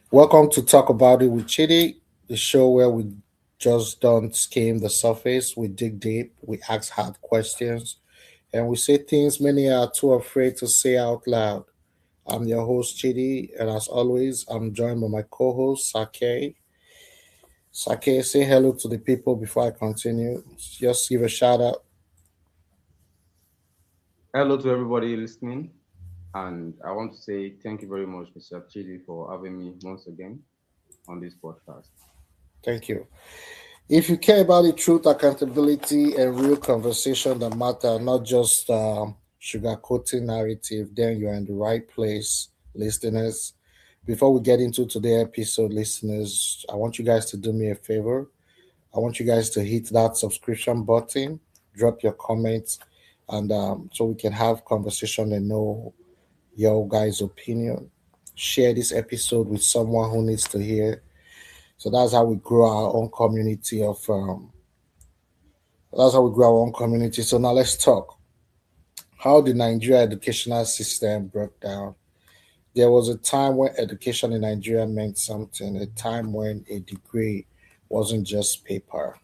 Welcome to Talk About It with Chidi, the show where we just don't skim the surface, we dig deep, we ask hard questions, and we say things many are too afraid to say out loud. I'm your host, Chidi, and as always, I'm joined by my co host, Sake. Sake, say hello to the people before I continue. Just give a shout out. Hello to everybody listening, and I want to say thank you very much, Mr. Chidi, for having me once again on this podcast. Thank you. If you care about the truth, accountability, and real conversation that matter, not just sugarcoating narrative, then you're in the right place, listeners. Before we get into today's episode, listeners, I want you guys to do me a favor. I want you guys to hit that subscription button, drop your comments, and so we can have conversation and know your guys' opinion. Share this episode with someone who needs to hear. So that's how we grow our own community of That's how we grow our own community. So now let's talk. How the Nigeria educational system broke down. There was a time when education in Nigeria meant something, a time when a degree wasn't just paper.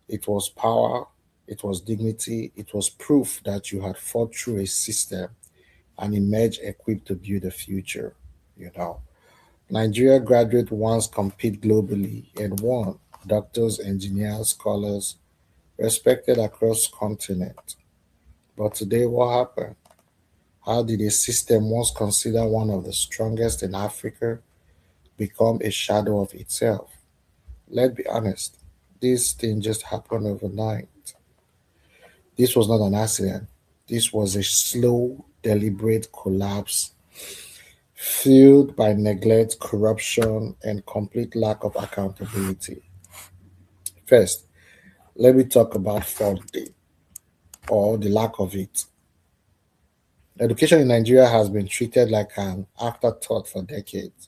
It was power, it was dignity, it was proof that you had fought through a system and emerged equipped to build a future. You know, Nigeria graduate once compete globally and won doctors, engineers, scholars, respected across continent. But today, what happened? How did a system once considered one of the strongest in Africa become a shadow of itself? Let's be honest, this thing just happened overnight. This was not an accident. This was a slow, deliberate collapse fueled by neglect, corruption, and complete lack of accountability. First, let me talk about funding or the lack of it. Education in Nigeria has been treated like an afterthought for decades.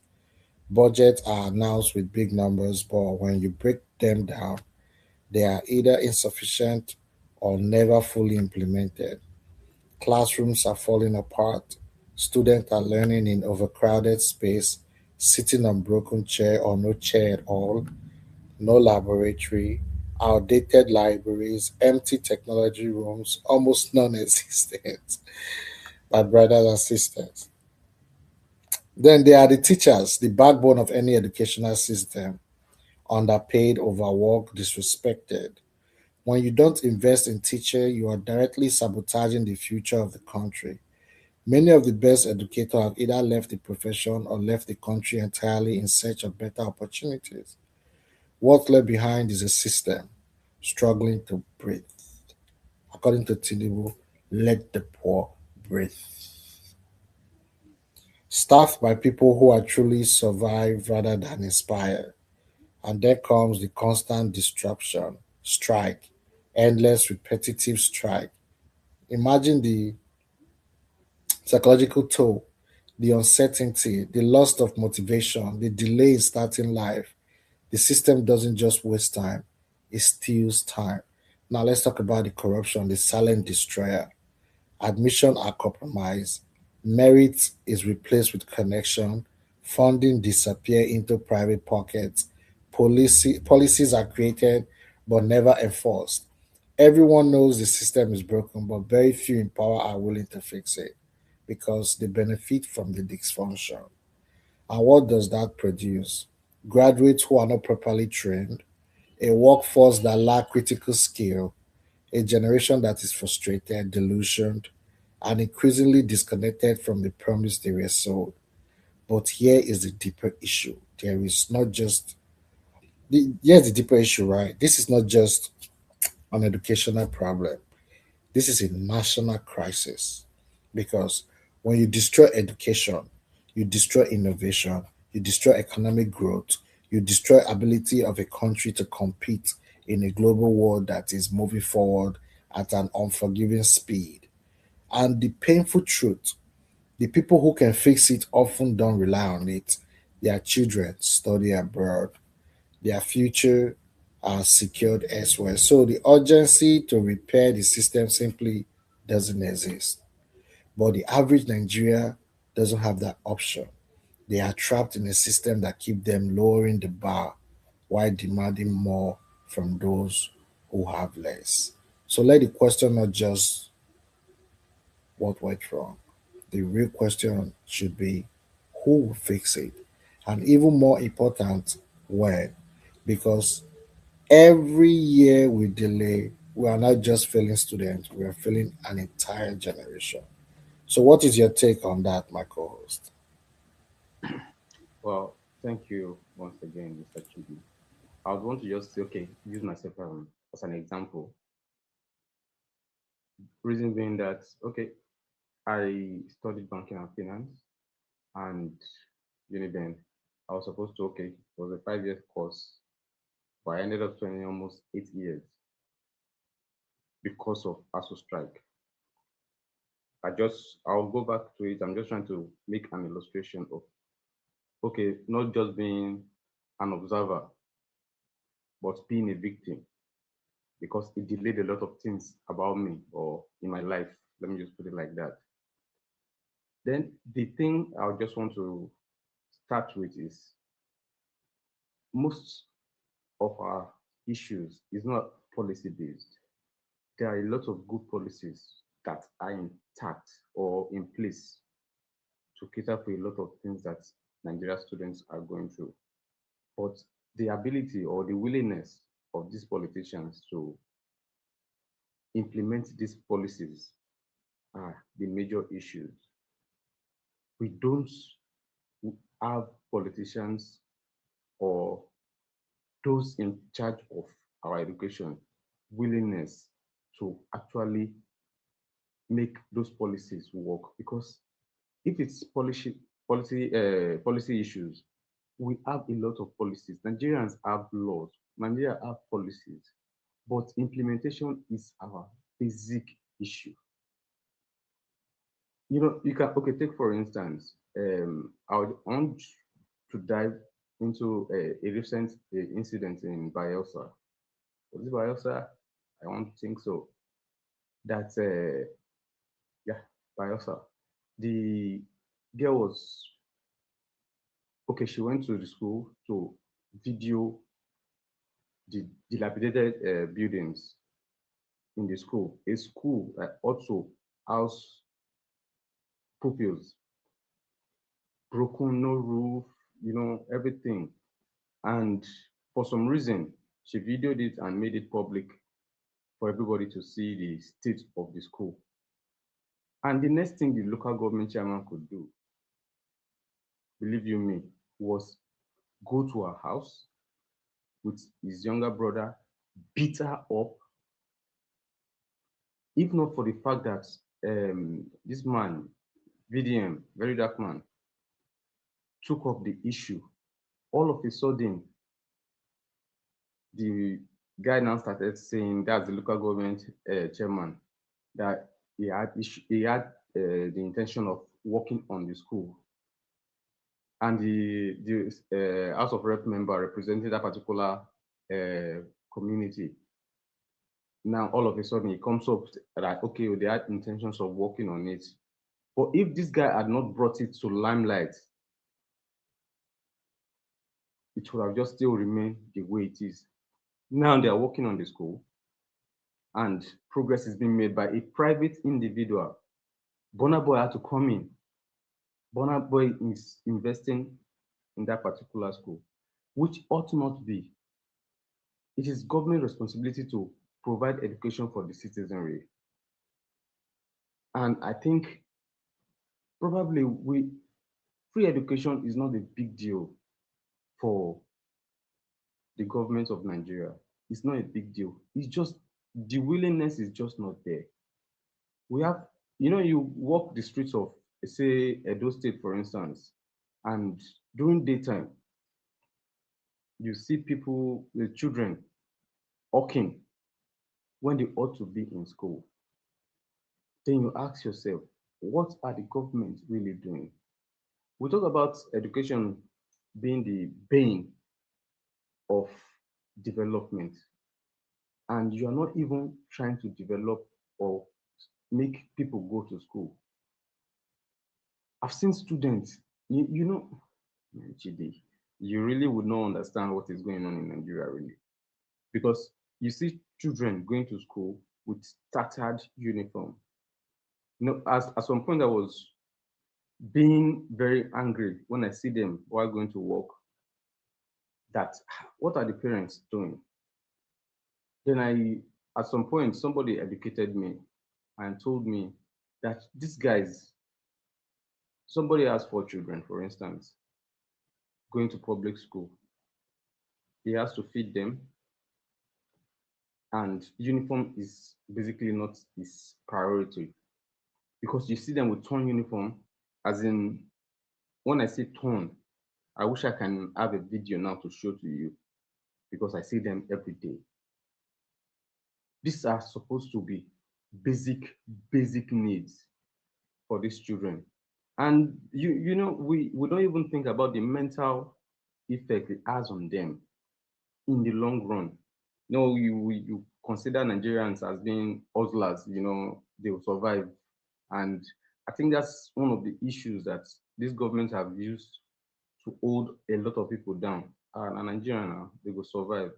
Budgets are announced with big numbers, but when you break them down, they are either insufficient or never fully implemented. Classrooms are falling apart. Students are learning in overcrowded space, sitting on broken chair or no chair at all, no laboratory, outdated libraries, empty technology rooms, almost non-existent by brothers and sisters. Then there are the teachers, the backbone of any educational system, underpaid, overworked, disrespected. When you don't invest in teacher, you are directly sabotaging the future of the country. Many of the best educators have either left the profession or left the country entirely in search of better opportunities. What's left behind is a system struggling to breathe. According to Tinubu, let the poor breathe. Staffed by people who are truly survive rather than inspire. And then comes the constant disruption, strike, endless repetitive strike. Imagine the psychological toll, the uncertainty, the loss of motivation, the delay in starting life. The system doesn't just waste time, it steals time. Now let's talk about the corruption, the silent destroyer. Admission are compromised, merit is replaced with connection, funding disappear into private pockets, policies are created but never enforced. Everyone knows the system is broken, but very few in power are willing to fix it because they benefit from the dysfunction. And what does that produce? Graduates who are not properly trained, a workforce that lack critical skill, a generation that is frustrated, delusioned, and increasingly disconnected from the promise they were sold. But here is the deeper issue. There is not just here's the deeper issue, right? This is not just an educational problem. This is a national crisis because when you destroy education, you destroy innovation, you destroy economic growth, you destroy ability of a country to compete in a global world that is moving forward at an unforgiving speed. And the painful truth, the people who can fix it often don't rely on it. Their children study abroad, their future are secured elsewhere. So the urgency to repair the system simply doesn't exist. But the average Nigeria doesn't have that option. They are trapped in a system that keep them lowering the bar while demanding more from those who have less. So let the question not just what went wrong. The real question should be who will fix it? And even more important, when. Because every year we delay, we are not just failing students, we are failing an entire generation. So, what is your take on that, my co host? Well, thank you once again, Mr. Chidi. I would want to just say, okay, use myself as an example. Reason being that, okay, I studied banking and finance and Uniben. I was supposed to, okay, it was a 5 year course, but I ended up spending almost 8 years because of ASU strike. I'll go back to it. I'm just trying to make an illustration of, okay, not just being an observer, but being a victim because it delayed a lot of things about me or in my life. Let me just put it like that. Then the thing I just want to start with is most of our issues is not policy based. There are a lot of good policies that are intact or in place to cater for a lot of things that Nigeria students are going through. But the ability or the willingness of these politicians to implement these policies are the major issues. We don't have politicians or those in charge of our education willingness to actually make those policies work because if it's policy issues, we have a lot of policies. Nigerians have laws, Nigeria have policies, but implementation is our basic issue. You can, okay, take for instance, I would want to dive into a recent incident in Bielsa. Was it Bielsa? I want to think so. That yeah, Bielsa. The girl was okay. She went to the school to video the dilapidated buildings in the school. A school that also house pupils, broken, no roof, everything. And for some reason, she videoed it and made it public for everybody to see the state of the school. And the next thing the local government chairman could do, believe you me, was go to her house with his younger brother, beat her up, if not for the fact that this man, VDM, very dark man, took up the issue. All of a sudden, the guy now started saying that's the local government chairman that he had the intention of working on the school, and the House of Rep member representing that particular community. Now all of a sudden he comes up that okay, they had intentions of working on it, but if this guy had not brought it to limelight, it would have just still remained the way it is. Now they are working on the school, and progress is being made by a private individual. Burna Boy had to come in. Burna Boy is investing in that particular school, which ought not be. It is government responsibility to provide education for the citizenry. And I think probably free education is not a big deal for the government of Nigeria. It's not a big deal. It's just the willingness is just not there. We have, you walk the streets of, say, Edo State, for instance, and during daytime, you see people, the children, hawking when they ought to be in school. Then you ask yourself, what are the government really doing? We talk about education being the bane of development, and you are not even trying to develop or make people go to school. I've seen students, you know, Chidi, you really would not understand what is going on in Nigeria, really. Because you see children going to school with tattered uniform. At some point, I was being very angry when I see them while going to work. That what are the parents doing? Then at some point, somebody educated me and told me that these guys, somebody has 4 children, for instance, going to public school. He has to feed them, and uniform is basically not his priority because you see them with torn uniform. As in, when I say torn, I wish I can have a video now to show to you because I see them every day. These are supposed to be basic, basic needs for these children. And we don't even think about the mental effect it has on them in the long run. You consider Nigerians as being hustlers, they will survive. And I think that's one of the issues that these governments have used to hold a lot of people down. And Nigerian now, they will survive.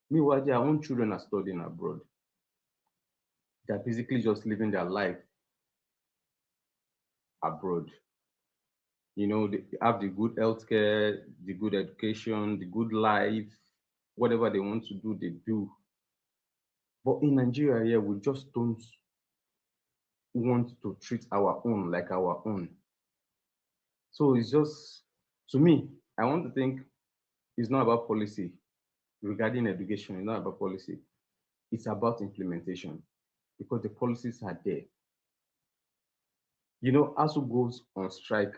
Meanwhile, their own children are studying abroad. They're basically just living their life abroad. They have the good healthcare, the good education, the good life, whatever they want to do, they do. But in Nigeria, yeah, we just don't want to treat our own like our own. So it's just, to me, I want to think it's not about policy regarding education, it's not about policy, it's about implementation because the policies are there. ASU goes on strike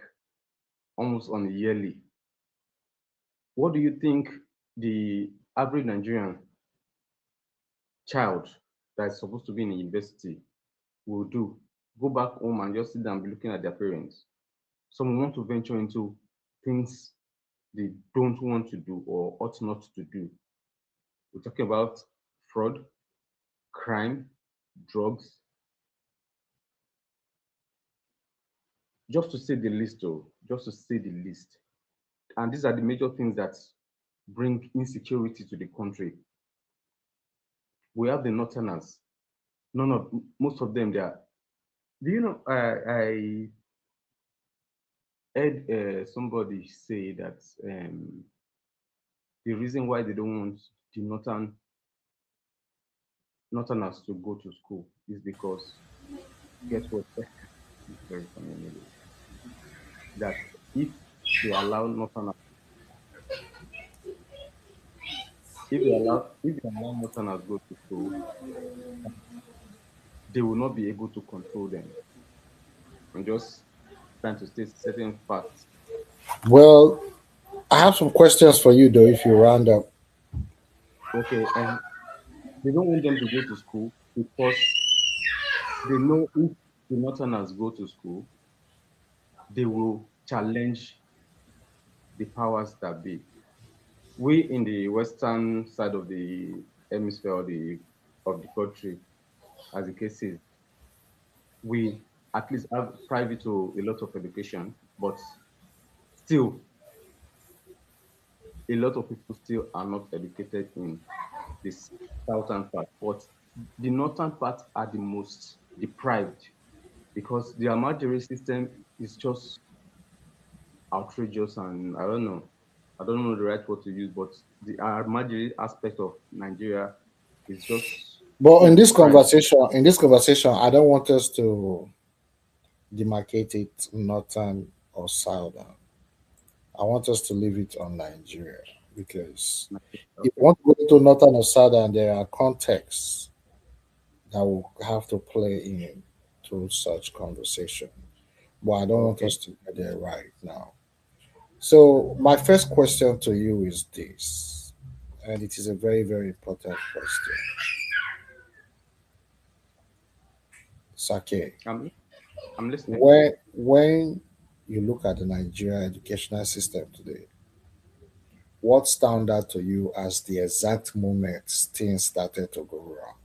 almost on a yearly. What do you think the average Nigerian child that's supposed to be in a university will do? Go back home and just sit down and be looking at their parents. Some want to venture into things they don't want to do or ought not to do. We're talking about fraud, crime, drugs, just to say the list, though, just to say the list. And these are the major things that bring insecurity to the country. We have the northerners. None of most of them they are. Do you know? I heard somebody say that the reason why they don't want the northerners to go to school is because guess what? It's very funny anyway. That if they allow northerners, if they allow northerners go to school, they will not be able to control them. I'm just trying to state certain facts. Well, I have some questions for you though. If you round up, Okay, and they don't want them to go to school because they know if the northerners go to school, they will challenge the powers that be. We in the western side of the hemisphere of the country, as the case is, we at least have private to a lot of education, but still a lot of people still are not educated in this southern part. But the northern part are the most deprived because the Almajiri system is just outrageous, and I don't know the right word to use, but the Almajiri aspect of Nigeria is just but so deprived. in this conversation, I don't want us to demarcate it northern or southern. I want us to leave it on Nigeria because if you Okay, want to go into northern or southern, there are contexts that will have to play in to such conversation. But I don't want okay. us to get there right now. So my first question to you is this, and it is a very, very important question. Sake, I'm I'm listening. when you look at the Nigeria educational system today, what stand out to you as the exact moment things started to go wrong?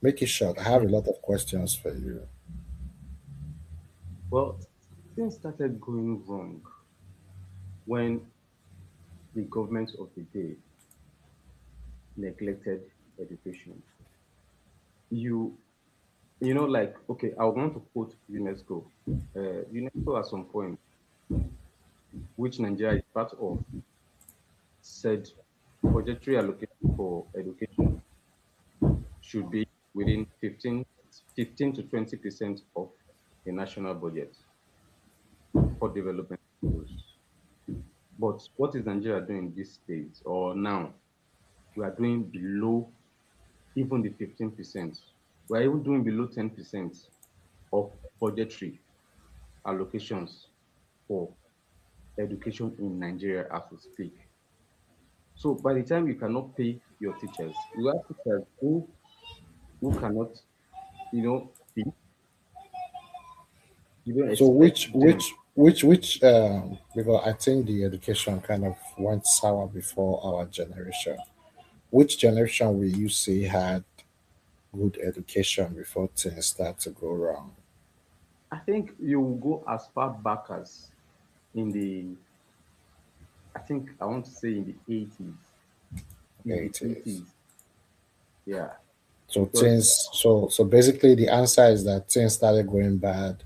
Make it short. I have a lot of questions for you. Well, Things started going wrong when the government of the day neglected education. You like, okay, I want to quote UNESCO. UNESCO at some point, which Nigeria is part of, said budgetary allocation for education should be within 15 to 20% of the national budget for development goals. But what is Nigeria doing these days or now? We are doing below even the 15%. We are even doing below 10% of budgetary allocations for education in Nigeria as we speak. So by the time you cannot pay your teachers, you have teachers who cannot, feed, you don't So expect them. because I think the education kind of went sour before our generation. Which generation will you say had good education before things start to go wrong? I think you will go as far back as in the, I think I want to say in the 80s. In the 80s. 80s, yeah. So Because basically the answer is that things started going bad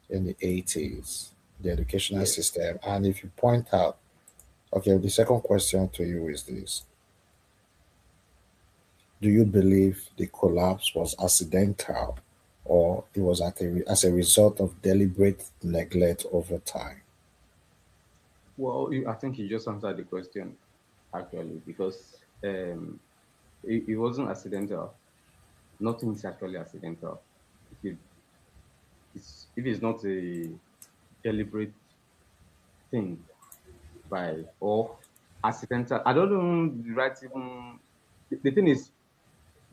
in the 80s, the educational yes, system. And if you point out, okay, the second question to you is this: do you believe the collapse was accidental or it was as a result of deliberate neglect over time? well, I think you just answered the question actually because it wasn't accidental. Nothing is actually accidental. If if it's not a deliberate thing by or accidental, I don't know the right even. The thing is,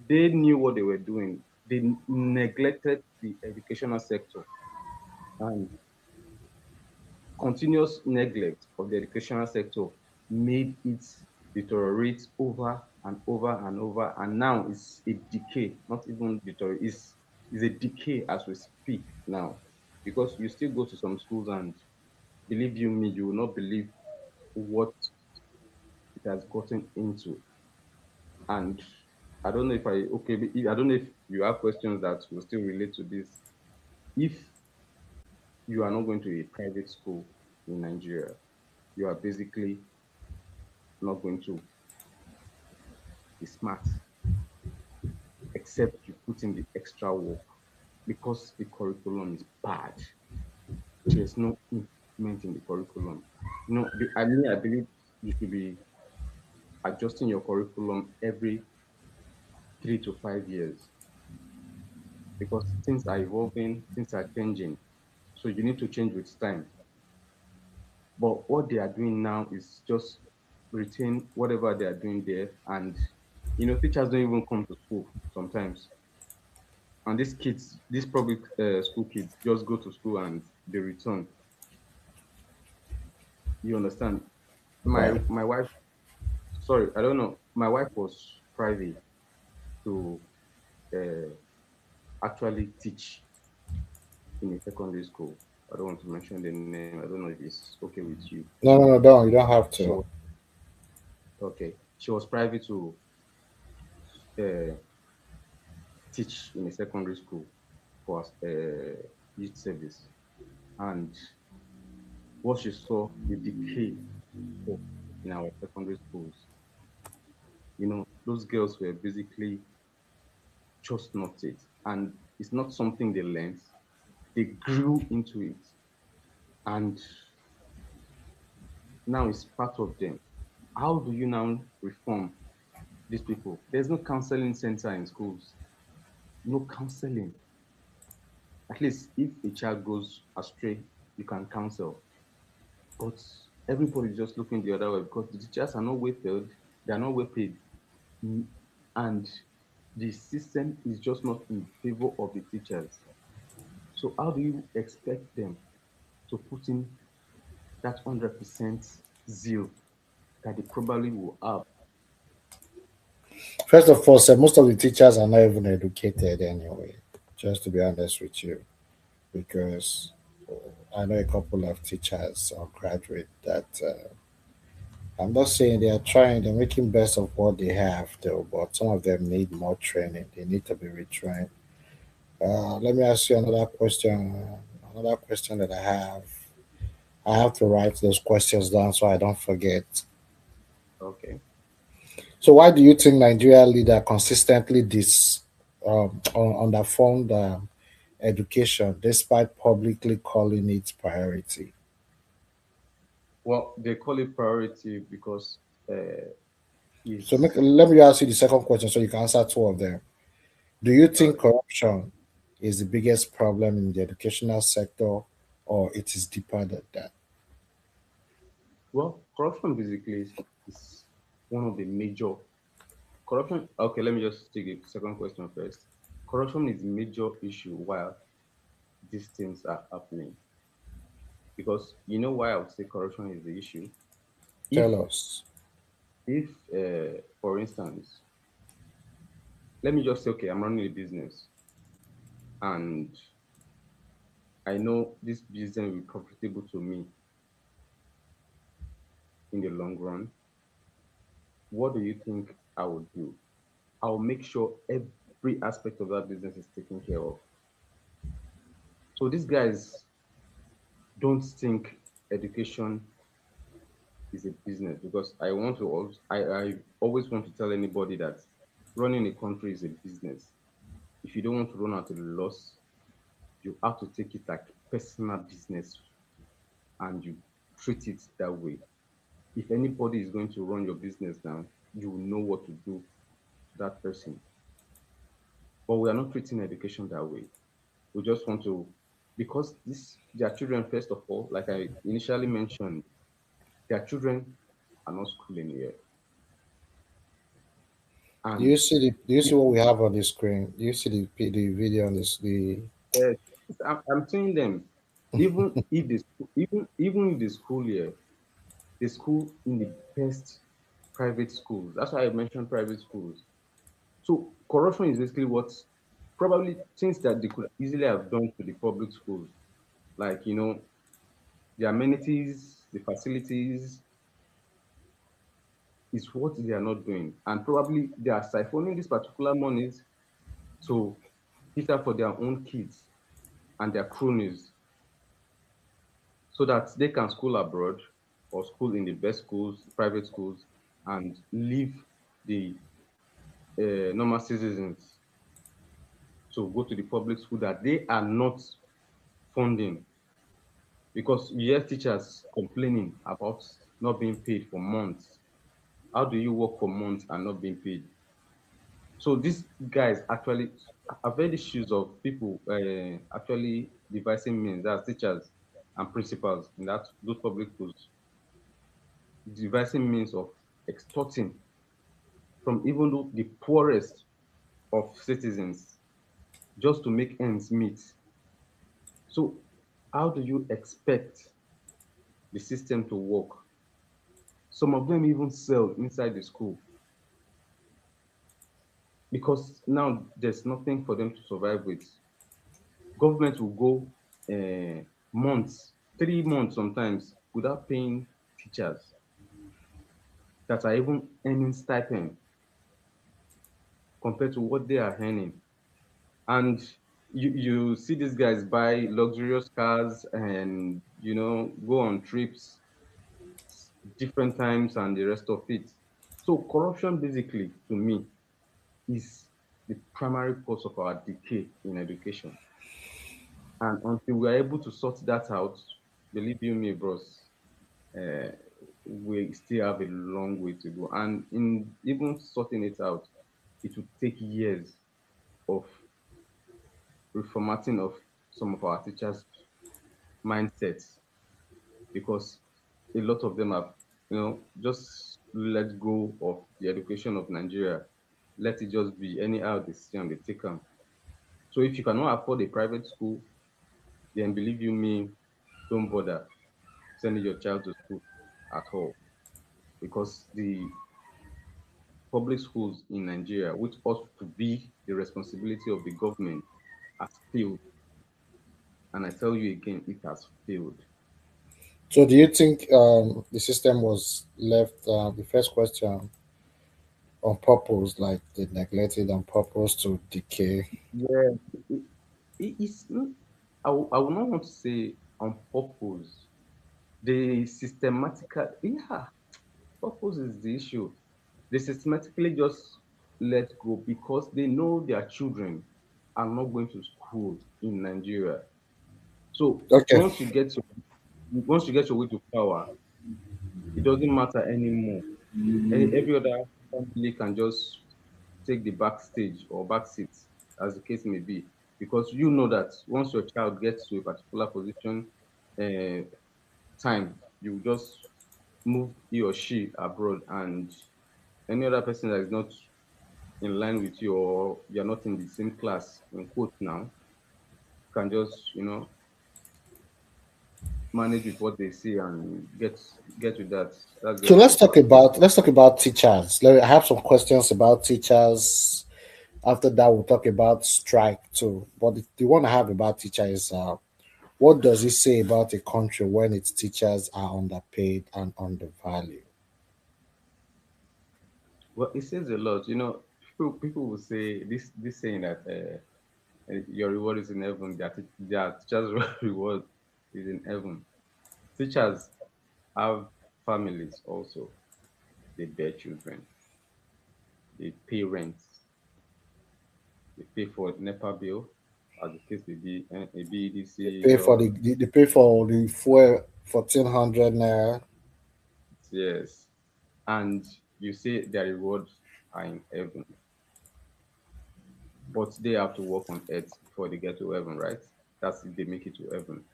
they knew what they were doing. They neglected the educational sector, and continuous neglect of the educational sector made it deteriorate over and over and over. And now it's a decay, not even deteriorate, it's a decay as we speak now. Because you still go to some schools and believe you me, you will not believe what it has gotten into. And I don't know if I don't know if you have questions that will still relate to this. If you are not going to a private school in Nigeria, you are basically not going to be smart, except you put in the extra work because the curriculum is bad. There's no improvement in the curriculum. I believe you should be adjusting your curriculum every 3 to 5 years because things are evolving, things are changing. So you need to change with time. But what they are doing now is just retain whatever they are doing there. And, teachers don't even come to school sometimes. And these public school kids just go to school and they return. You understand? My Right. my wife, sorry, I don't know. My wife was private to uh, actually teach in a secondary school. I don't want to mention the name. I don't know if it's okay with you. No, no, no, don't. You don't have She to. was okay. She was private to uh, teach in a secondary school for youth service, and what she saw the decay of in our secondary schools. Those girls were basically just not it. And it's not something they learned. They grew into it. And now it's part of them. How do you now reform these people? There's no counseling center in schools. No counseling. At least if a child goes astray, you can counsel. But everybody's just looking the other way because the teachers are not well paid. They are not well paid. Mm, And the system is just not in favor of the teachers. So how do you expect them to put in that 100% zeal that they probably will have? First of all, sir, most of the teachers are not even educated anyway, just to be honest with you, because I know a couple of teachers or graduate that I'm not saying they are trying, they're making best of what they have though, but some of them need more training. They need to be retrained. Let me ask you another question. Another question that I have. I have to write those questions down so I don't forget. Okay. So, why do you think Nigeria leader consistently underfund education despite publicly calling it priority? Well, they call it priority because uh, So, it's let me ask you the second question so you can answer two of them. Do you all think right. corruption is the biggest problem in the educational sector, or it is deeper than that? Well, corruption basically is one of the major corruption. Okay, let me just take a second question first. Corruption is a major issue while these things are happening. Because you know why I would say corruption is the issue. If Tell us. for instance, let me just say, okay, I'm running a business and I know this business will be profitable to me in the long run. What do you think I would do? I'll make sure every aspect of that business is taken care of. So these guys don't think education is a business because I always want to tell anybody that running a country is a business. If you don't want to run at a loss, you have to take it like personal business and you treat it that way. If anybody is going to run your business now, you will know what to do to that person. But we are not treating education that way. We just want to, because this their children, first of all, like I initially mentioned, their children are not schooling here. And Do you see what we have on the screen? Do you see the video on this the yes, I'm telling them, even if the school here, the school in the best private schools. That's why I mentioned private schools. So corruption is basically what probably things that they could easily have done to the public schools, like the amenities, the facilities, is what they are not doing, and probably they are siphoning these particular monies to cater for their own kids and their cronies, so that they can school abroad or school in the best schools, private schools, and leave the normal citizens to go to the public school that they are not funding. Because we hear teachers complaining about not being paid for months. How do you work for months and not being paid? So these guys actually, I've heard issues of people actually devising means, that's teachers and principals in those public schools, devising means of extorting from even though the poorest of citizens just to make ends meet. So how do you expect the system to work? Some of them even sell inside the school because now there's nothing for them to survive with. Government will go months, 3 months sometimes, without paying teachers that are even earning stipend compared to what they are earning. And you see these guys buy luxurious cars and go on trips different times and the rest of it. So corruption basically to me is the primary cause of our decay in education. And until we are able to sort that out, believe you me, bros, uh, we still have a long way to go. And in even sorting it out, it will take years of reformatting of some of our teachers' mindsets because a lot of them have, just let go of the education of Nigeria. Let it just be anyhow they see and they take them. So if you cannot afford a private school, then believe you me, don't bother sending your child to school at all because the public schools in Nigeria, which ought to be the responsibility of the government, has failed. And I tell you again, it has failed. So, do you think the system was left? The first question, on purpose, like they neglected on purpose to decay. Yeah, it, it's not, I would not want to say on purpose. They systematical, yeah, purpose is the issue. They systematically just let go because they know their children are not going to school in Nigeria. So Okay. once you get your way to power, it doesn't matter anymore. Every other family can just take the backstage or back seat, as the case may be, because you know that once your child gets to a particular position, uh, time, you just move he or she abroad, and any other person that is not in line with you or you're not in the same class, in quote now, can just, manage with what they see and get with that. That's So just it. let's talk about teachers. I have some questions about teachers. After that, we'll talk about strike too. But the one I have about teacher is what does it say about a country when its teachers are underpaid and undervalued? Well, it says a lot. People will say this saying that your reward is in heaven. Their teachers' reward is in heaven. Teachers have families also. They bear children. They pay rent. They pay for NEPA bill, as the case may be, a BEDC job. They pay for the fuel 1,400 naira. Yes. And you say their rewards are in heaven, but they have to work on earth before they get to heaven, right? That's if they make it to heaven.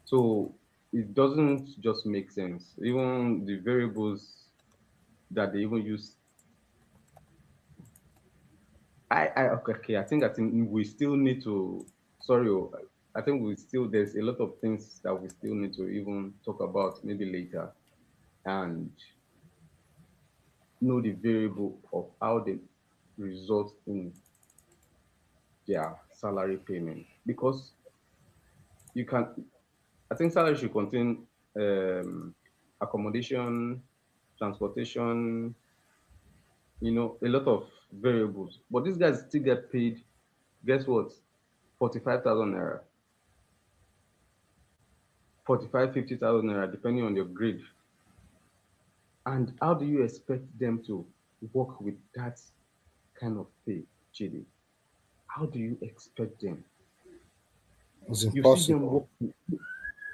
So it doesn't just make sense. Even the variables that they even use, okay, I think we still need to. Sorry, I think there's a lot of things that we still need to even talk about maybe later and know the variable of how they result in their salary payment, because you can. I think salary should contain accommodation, transportation, a lot of variables. But these guys still get paid, guess what? 45,000 naira, 45, 50,000 naira, depending on your grade. And how do you expect them to work with that kind of pay, JD? How do you expect them? It's You see them impossible. working,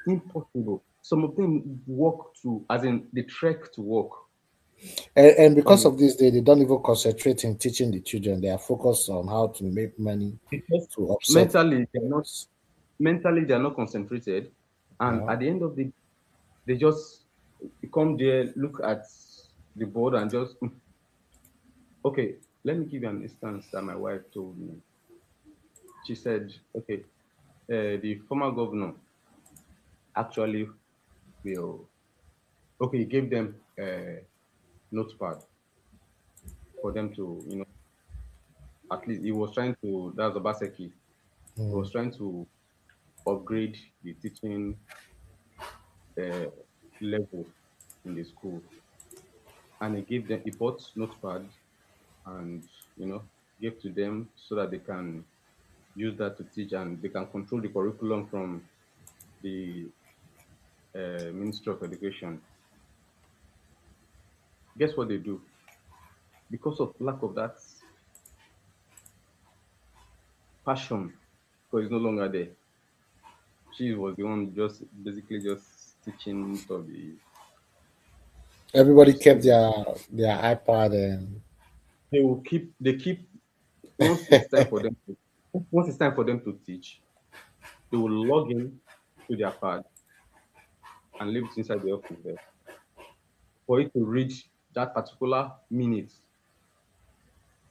impossible. Some of them work to, as in they trek to work And on because it of this, they don't even concentrate in teaching the children. They are focused on how to make money because to upset mentally they're not parents. mentally they're not concentrated, and Yeah. at the end of the they just come there, look at the board, and just okay. Let me give you an instance that my wife told me. She said, okay, the former governor actually will, okay, he gave them a notepad for them to, at least he was trying to, that's Obaseki, he Mm. was trying to upgrade the teaching uh, level in the school. And he bought notepad and, you know, gave to them so that they can use that to teach and they can control the curriculum from the Ministry of Education. Guess what they do? Because of lack of that passion, because it's no longer there. She was the one just basically just teaching to Everybody the kept students. their iPad and They keep once it's time for them to once it's time for them to teach, they will log in to their pad and leave it inside the office there for it to read that particular minute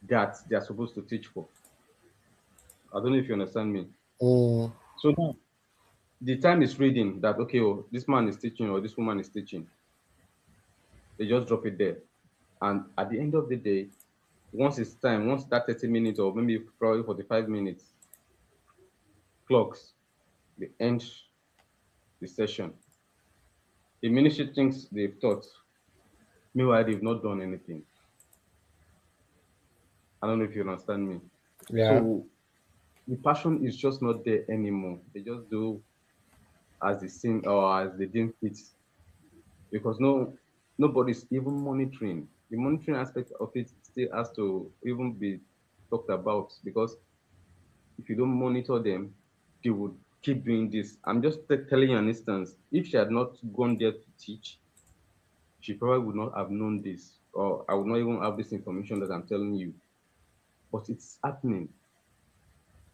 that they are supposed to teach for. I don't know if you understand me. mm, So now the time is reading that okay, oh, this man is teaching or this woman is teaching. They just drop it there. And at the end of the day, once that 30 minutes or maybe probably 45 minutes clocks, they end the session. The ministry thinks they've taught, meanwhile they've not done anything. I don't know if you understand me. Yeah. So the passion is just not there anymore. They just do as they seem or as they deem fit because nobody's even monitoring. The monitoring aspect of it still has to even be talked about because if you don't monitor them, they would keep doing this. I'm just telling you an instance. If she had not gone there to teach, she probably would not have known this, or I would not even have this information that I'm telling you. But it's happening.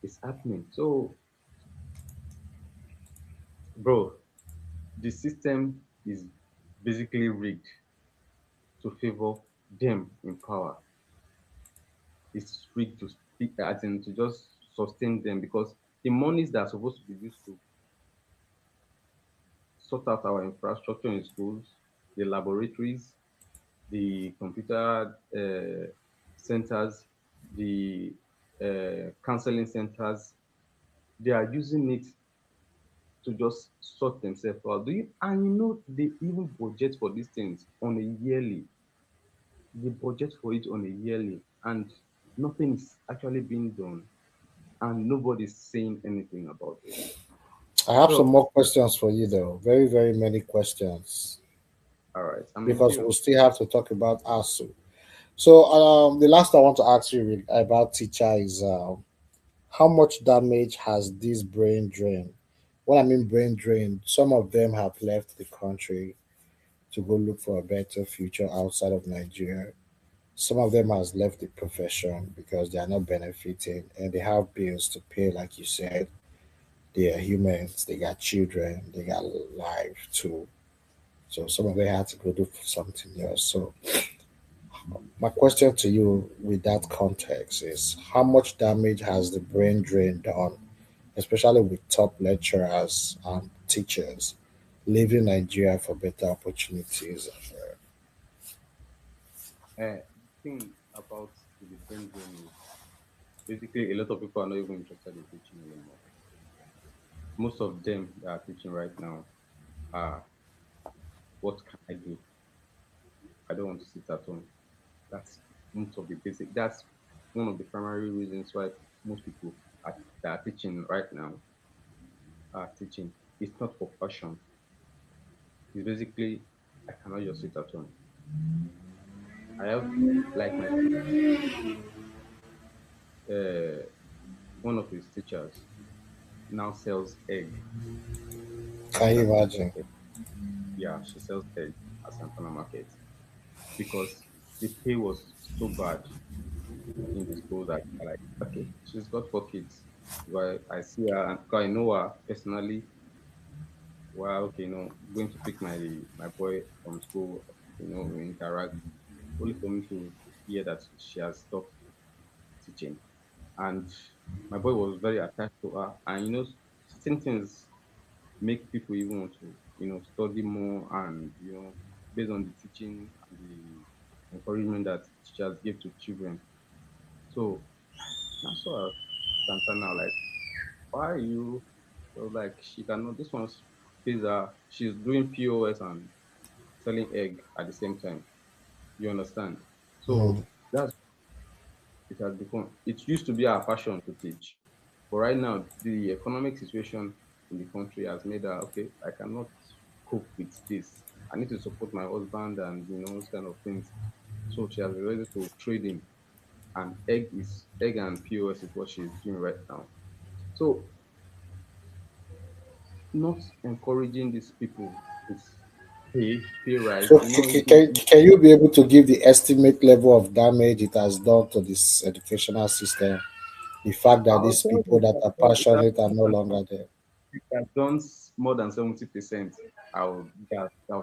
It's happening. So, bro, the system is basically rigged to favor them in power. It's rigged to speak, as in to just sustain them because the monies that are supposed to be used to sort out our infrastructure in schools, the laboratories, the computer centers, the counseling centers, they are using it to just sort themselves out. Do you and you know they even budget for these things on a yearly. They budget for it on a yearly, and nothing is actually being done, and nobody's saying anything about it. I have some So, more questions for you, though. Very, very many questions all right, I'm in because queue. we'll still have to talk about ASU. So, the last I want to ask you about teacher is how much damage has this brain drain? What I mean brain drain, some of them have left the country to go look for a better future outside of Nigeria. Some of them has left the profession because they are not benefiting and they have bills to pay, like you said. They are humans, they got children, they got life too. So some of them had to go do something else. So my question to you with that context is how much damage has the brain drain done, especially with top lecturers and teachers leaving Nigeria for better opportunities? Thing about the brain drain is basically a lot of people are not even interested in teaching anymore. Most of them that are teaching right now are what can I do? I don't want to sit at home. That's most of the basic. That's one of the primary reasons why most people that are teaching right now are teaching. It's not for passion. It's basically I cannot just sit at home. I have like my uh, one of his teachers now sells egg. She Can you started to sell imagine? egg. Yeah, she sells egg at Santana Market because the pay was so bad in the school that I like, okay, she's got 4 kids. But I see her, and 'cause I know her personally. Well, okay, going to pick my boy from school, we interact, only for me to hear that she has stopped teaching. And my boy was very attached to her, and certain things make people even want to, study more, and based on the teaching and the encouragement that teachers give to children. So I saw her Santana like, why are you? So like she cannot. This one's pays her. She's doing POS and selling egg at the same time. You understand? Mm. So that's it has become. It used to be our passion to teach, but right now the economic situation in the country has made her okay. I cannot cope with this. I need to support my husband and those kind of things. So she has decided to trade in, and egg and POS is what she's doing right now. So not encouraging these people with pay rise. So, can you be able to give the estimate level of damage it has done to this educational system? The fact that I'll these tell people you that that are it has passionate are done no longer there. it has done more than 70%. I'll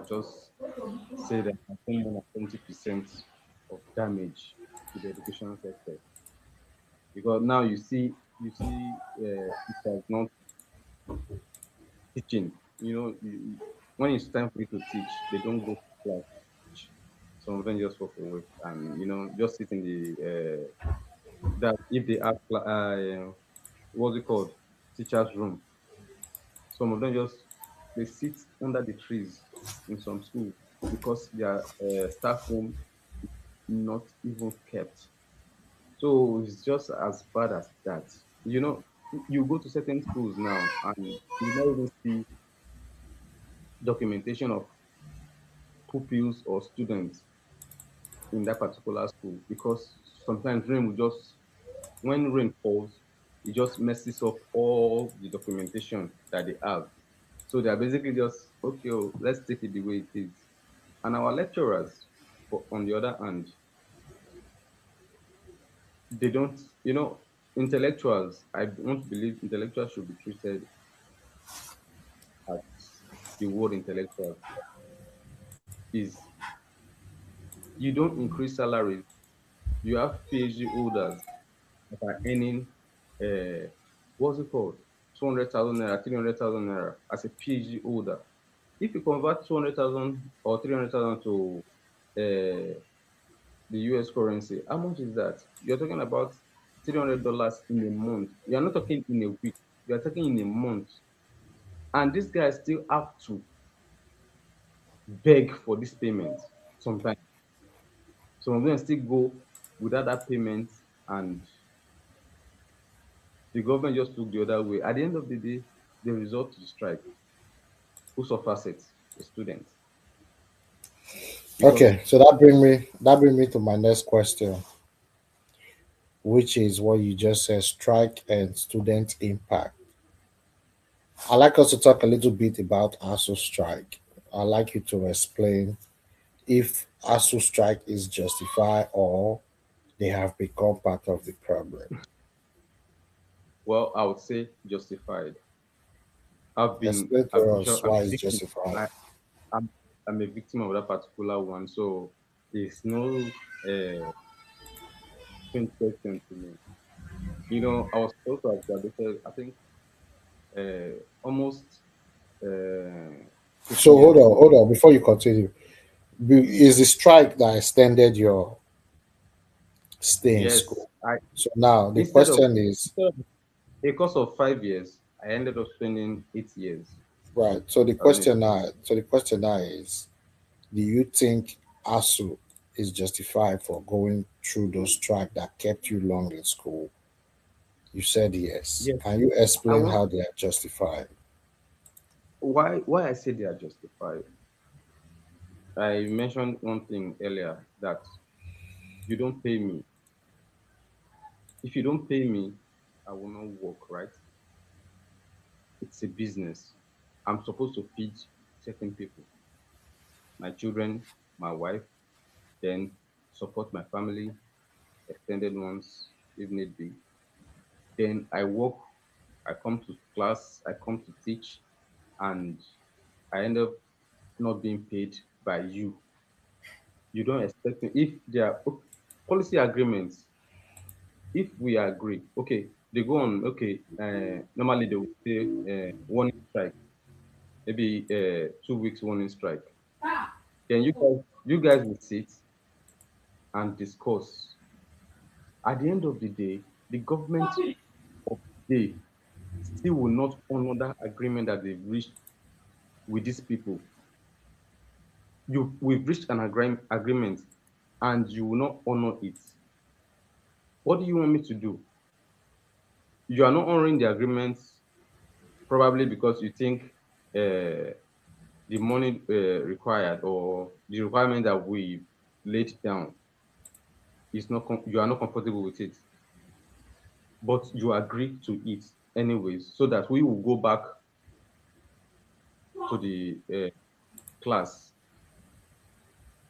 just say that I've done more than 70% of damage to the educational sector because now it has not teaching. When it's time for you to teach, they don't go to class to teach. Some of them just walk away and just sit in the that if they have what's it called, teachers room, Some of them just they sit under the trees in some schools because their staff room not even kept. So it's just as bad as that. You know, you go to certain schools now and you not even see documentation of pupils or students in that particular school because sometimes rain will just when rain falls, it just messes up all the documentation that they have. So they're basically just okay, oh, let's take it the way it is. And our lecturers, on the other hand, they don't, intellectuals. I don't believe intellectuals should be treated as the word intellectual is. You don't increase salaries. You have PhD holders that are earning, uh, what's it called, 200,000 naira, 300,000 naira as a PhD holder. If you convert 200,000 or 300,000 to the US currency, how much is that? You're talking about $300 in a month. You're not talking in a week. You're talking in a month. And these guys still have to beg for this payment sometimes. Some of them still go without that payment, and the government just took the other way. At the end of the day, they resort to the strike. Who suffers it? The students. Because Okay, so that bring me to my next question, which is what you just said: strike and student impact. I'd like us to talk a little bit about ASU strike. I'd like you to explain if ASU strike is justified or they have become part of the problem. well, I would say justified. Explain I've to actually, us I'm why a it's victim. justified. I'm, I'm a victim of that particular one. So it's no strange question to me. I was supposed to have graduated, I think, almost uh, So 15 years ago. hold on, before you continue. Is the strike that extended your stay in Yes, school? So now the question is, instead of a course of 5 years, I ended up spending 8 years. right? So the I mean, question now, is, do you think ASU is justified for going through those strike that kept you long in school? You said yes. yes, Can you I explain want how they are justified? why I say they are justified. I mentioned one thing earlier that you don't pay me. If you don't pay me, I will not work, right? It's a business. I'm supposed to feed certain people, my children, my wife, then support my family, extended ones if need be. Then I work, I come to class, I come to teach, and I end up not being paid by you. You don't expect me. If there are policy agreements, if we agree, okay, they go on, okay, normally they will say warning strike, maybe 2 weeks warning strike. Then you guys will sit and discuss. At the end of the day, the government of the day still will not honor that agreement that they've reached with these people. We've reached an agreement and you will not honor it. What do you want me to do? You are not honoring the agreement probably because you think the money required or the requirement that we laid down is not you are not comfortable with it, but you agree to it anyways, so that we will go back to the class.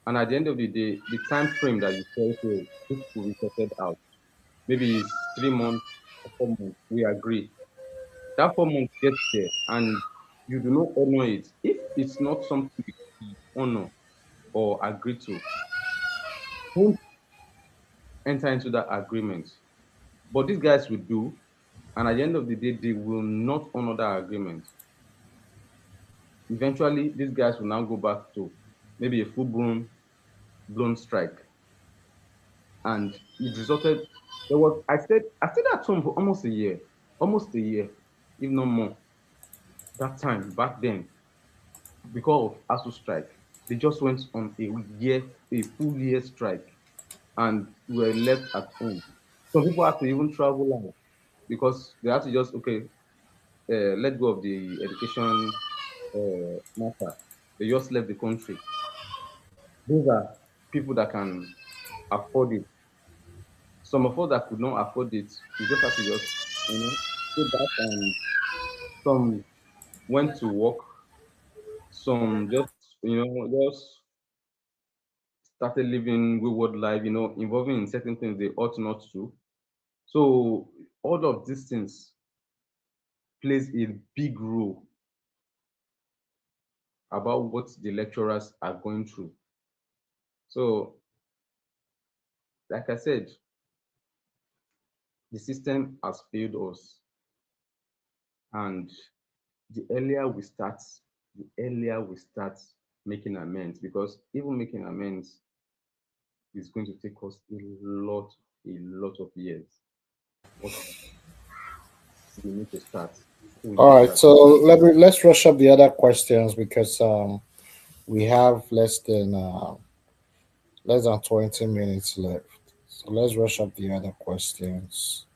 And at the end of the day, the time frame that you say, okay, this will be sorted out. Maybe it's 3 months or 4 months. We agree. That 4 months gets there and you do not honor it. If it's not something you honor or agree to, don't enter into that agreement. But these guys will do, and at the end of the day, they will not honor that agreement. Eventually, these guys will now go back to maybe a full blown strike. And it resulted, there was I stayed at home for almost a year, if not more. that time back then, because of ASU strike, they just went on a full year strike, and were left at home. Some people had to even travel out because they had to just okay, let go of the education matter. They just left the country. Those are people that can afford it. Some of us that could not afford it, we just have to just, stay back, and some went to work, some just, just started living wayward life, involving in certain things they ought not to. So all of these things plays a big role about what the lecturers are going through. So, like I said, the system has failed us, and the earlier we start, the earlier we start making amends, because even making amends is going to take us a lot of years. But we need to start. We need to All right, start. so let's rush up the other questions because we have less than 20 minutes left. So let's rush up the other questions.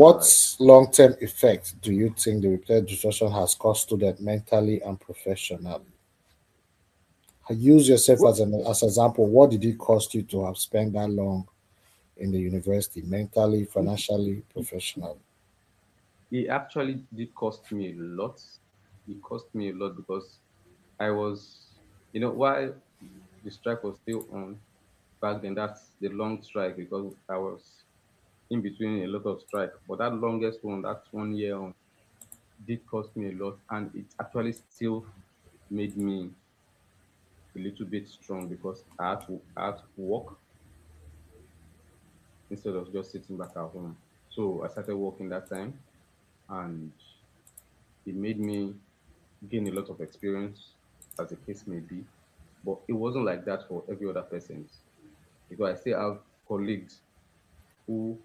All right. What long-term effect do you think the repeated disruption has caused students mentally and professionally? Use yourself Well, as example. What did it cost you to have spent that long in the university, mentally, financially, professionally? it actually did cost me a lot. It cost me a lot because I was, while the strike was still on back then, that's the long strike because I was in between a lot of strike. But that longest one, that 1 year on, did cost me a lot, and it actually still made me a little bit strong because I had to work instead of just sitting back at home. So I started working that time, and it made me gain a lot of experience, as the case may be. But it wasn't like that for every other person, because I still have colleagues who,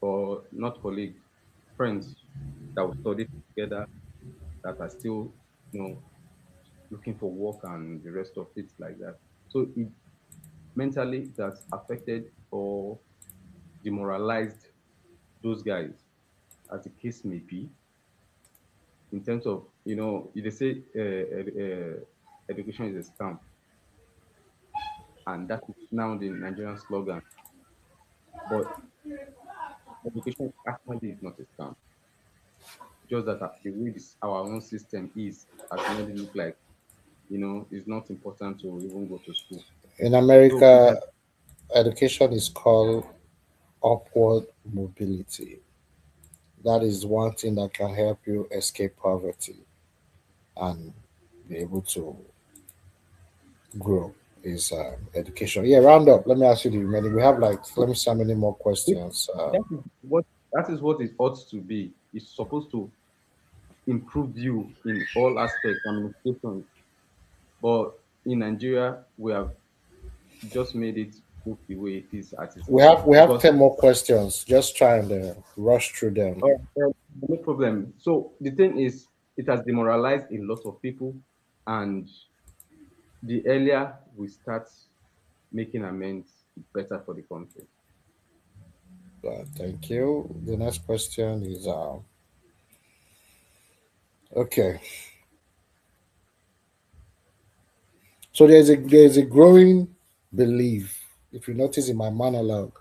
or not colleagues, friends that we studied together, that are still, looking for work and the rest of it like that. So it mentally it has affected or demoralized those guys, as the case may be, in terms of, they say education is a scam, and that is now the Nigerian slogan. But education actually is not a scam. Just that the way our own system is has made it look like, it's not important to even go to school. In So it America, has. education is called upward mobility. That is one thing that can help you escape poverty and be able to grow is education. Yeah, round up. Let me ask you the remaining. We have like, let me see how many more It, questions. that is what it ought to be. It's supposed to improve you in all aspects and implications. But in Nigeria, we have just made it look the way it is at it. We have Because 10 more questions. Just try and rush through them. no problem. So the thing is, it has demoralized a lot of people, and the earlier we start making amends, the better for the country. Thank you. The next question is okay. So there's a growing belief. If you notice in my monologue,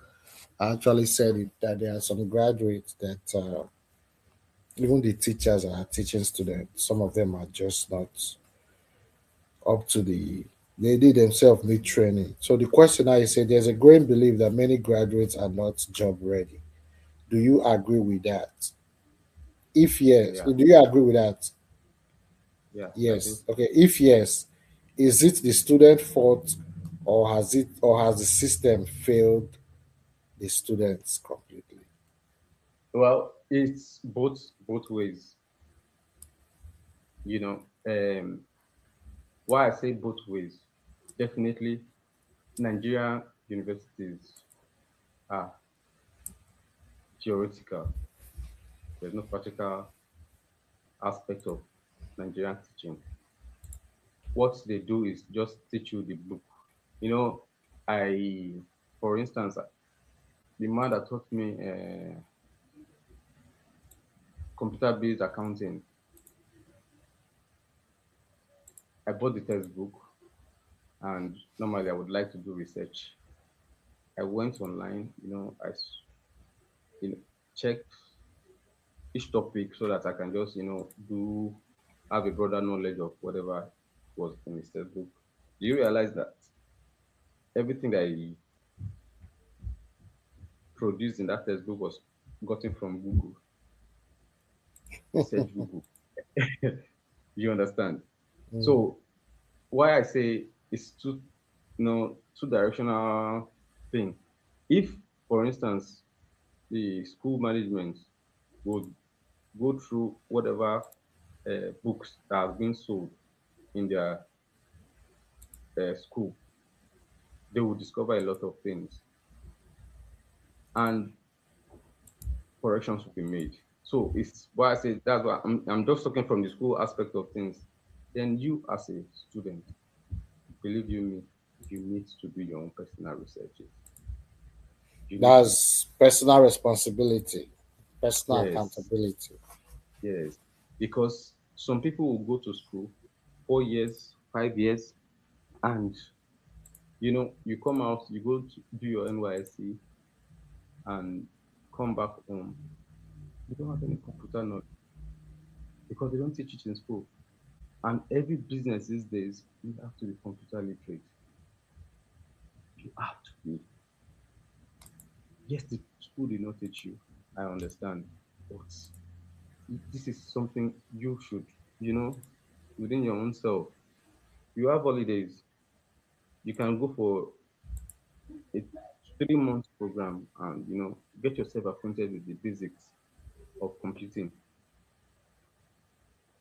I actually said it, that there are some graduates that even the teachers are teaching students. Some of them are just not up to they themselves need training. So the question I say there's a growing belief that many graduates are not job ready. Do you agree with that? If yes, Yeah, do you agree with that? yeah, I do. Yes. Okay. If yes, is it the student fault, or has the system failed the students completely? Well, it's both ways. You know, why I say both ways. Definitely, Nigeria universities are theoretical. There's no practical aspect of Nigerian teaching. What they do is just teach you the book. You know, for instance, the man that taught me computer-based accounting, I bought the textbook, and normally I would like to do research. I went online, you know, checked each topic so that I can just, do have a broader knowledge of whatever was in his textbook. Do you realize that everything that he produced in that textbook was gotten from Google, search Google? You understand? Mm. So why I say it's two directional thing. If, for instance, the school management would go through whatever books that have been sold in their school, they will discover a lot of things and corrections will be made. So it's why I say that's why I'm just talking from the school aspect of things. Then you as a student, believe you me, you need to do your own personal researches. You need to. That's personal responsibility, personal Yes, accountability. yes. Because some people will go to school 4 years, 5 years, and you come out, you go to do your NYSC and come back home. You don't have any computer knowledge because they don't teach it in school. And every business these days, you have to be computer literate. You have to be. Yes, the school did not teach you. I understand. But this is something you should, you know, within your own self. You have holidays. You can go for a 3 month program and get yourself acquainted with the basics of computing.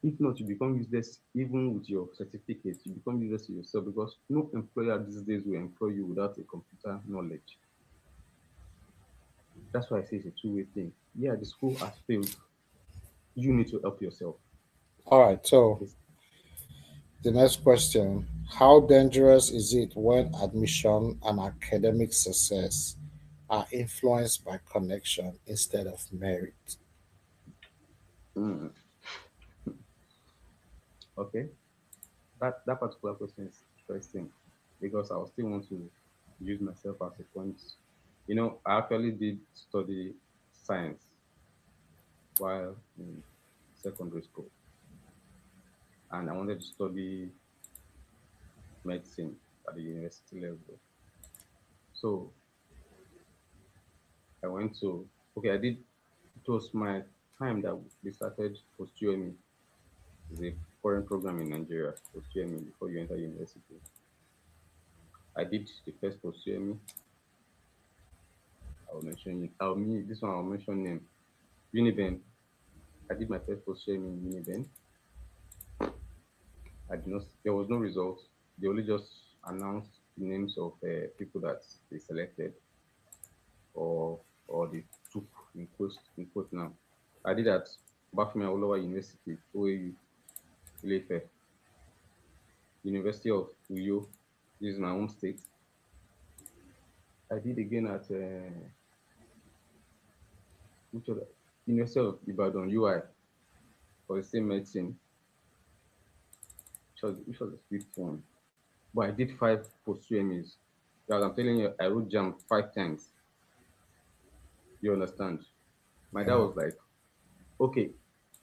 If not, you become useless even with your certificate. You become useless to yourself because no employer these days will employ you without a computer knowledge. That's why I say it's a two-way thing. Yeah, the school has failed. You need to help yourself. All right, so It's, the next question: how dangerous is it when admission and academic success are influenced by connection instead of merit? mm, okay. That particular question is interesting because I will still want to use myself as a point. I actually did study science while in secondary school, and I wanted to study medicine at the university level. So I went to okay, I did it was my time that we started post UME. It's a foreign program in Nigeria, post UME before you enter university. I did the first post UME. I'll mention it. This one I'll mention name. Uniben. I did my first post UME in Uniben. I did not. There was no result. They only just announced the names of people that they selected or they took in quote now. I did at Bafumi Awolowo University, OAU, Ilefe, University of Uyo. This is my home state. I did again at which other? University of Ibadan, UI, for the same medicine, which was the fifth one. But I did five post UMEs. Because I'm telling you, I wrote jam 5 times. You understand? My dad Yeah. was like, okay,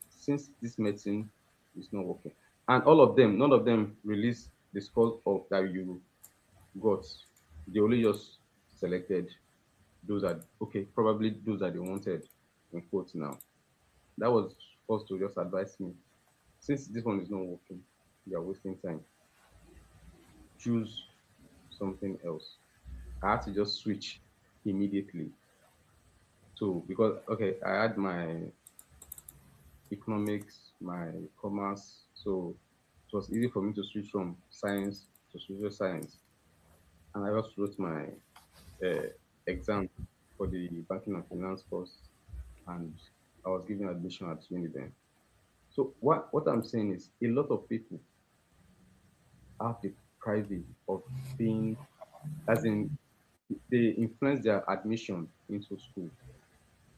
since this medicine is not working, and all of them, none of them released the score of that you got. They only just selected those are okay, probably those that they wanted in quotes now. That was supposed to just advise me. Since this one is not working, you are wasting time. Choose something else. I had to just switch immediately. So because okay, I had my economics, my commerce, so it was easy for me to switch from science to social science. And I just wrote my uh, exam for the banking and finance course, and I was given admission at Uniben. So what I'm saying is a lot of people have the private of being, as in they influence their admission into school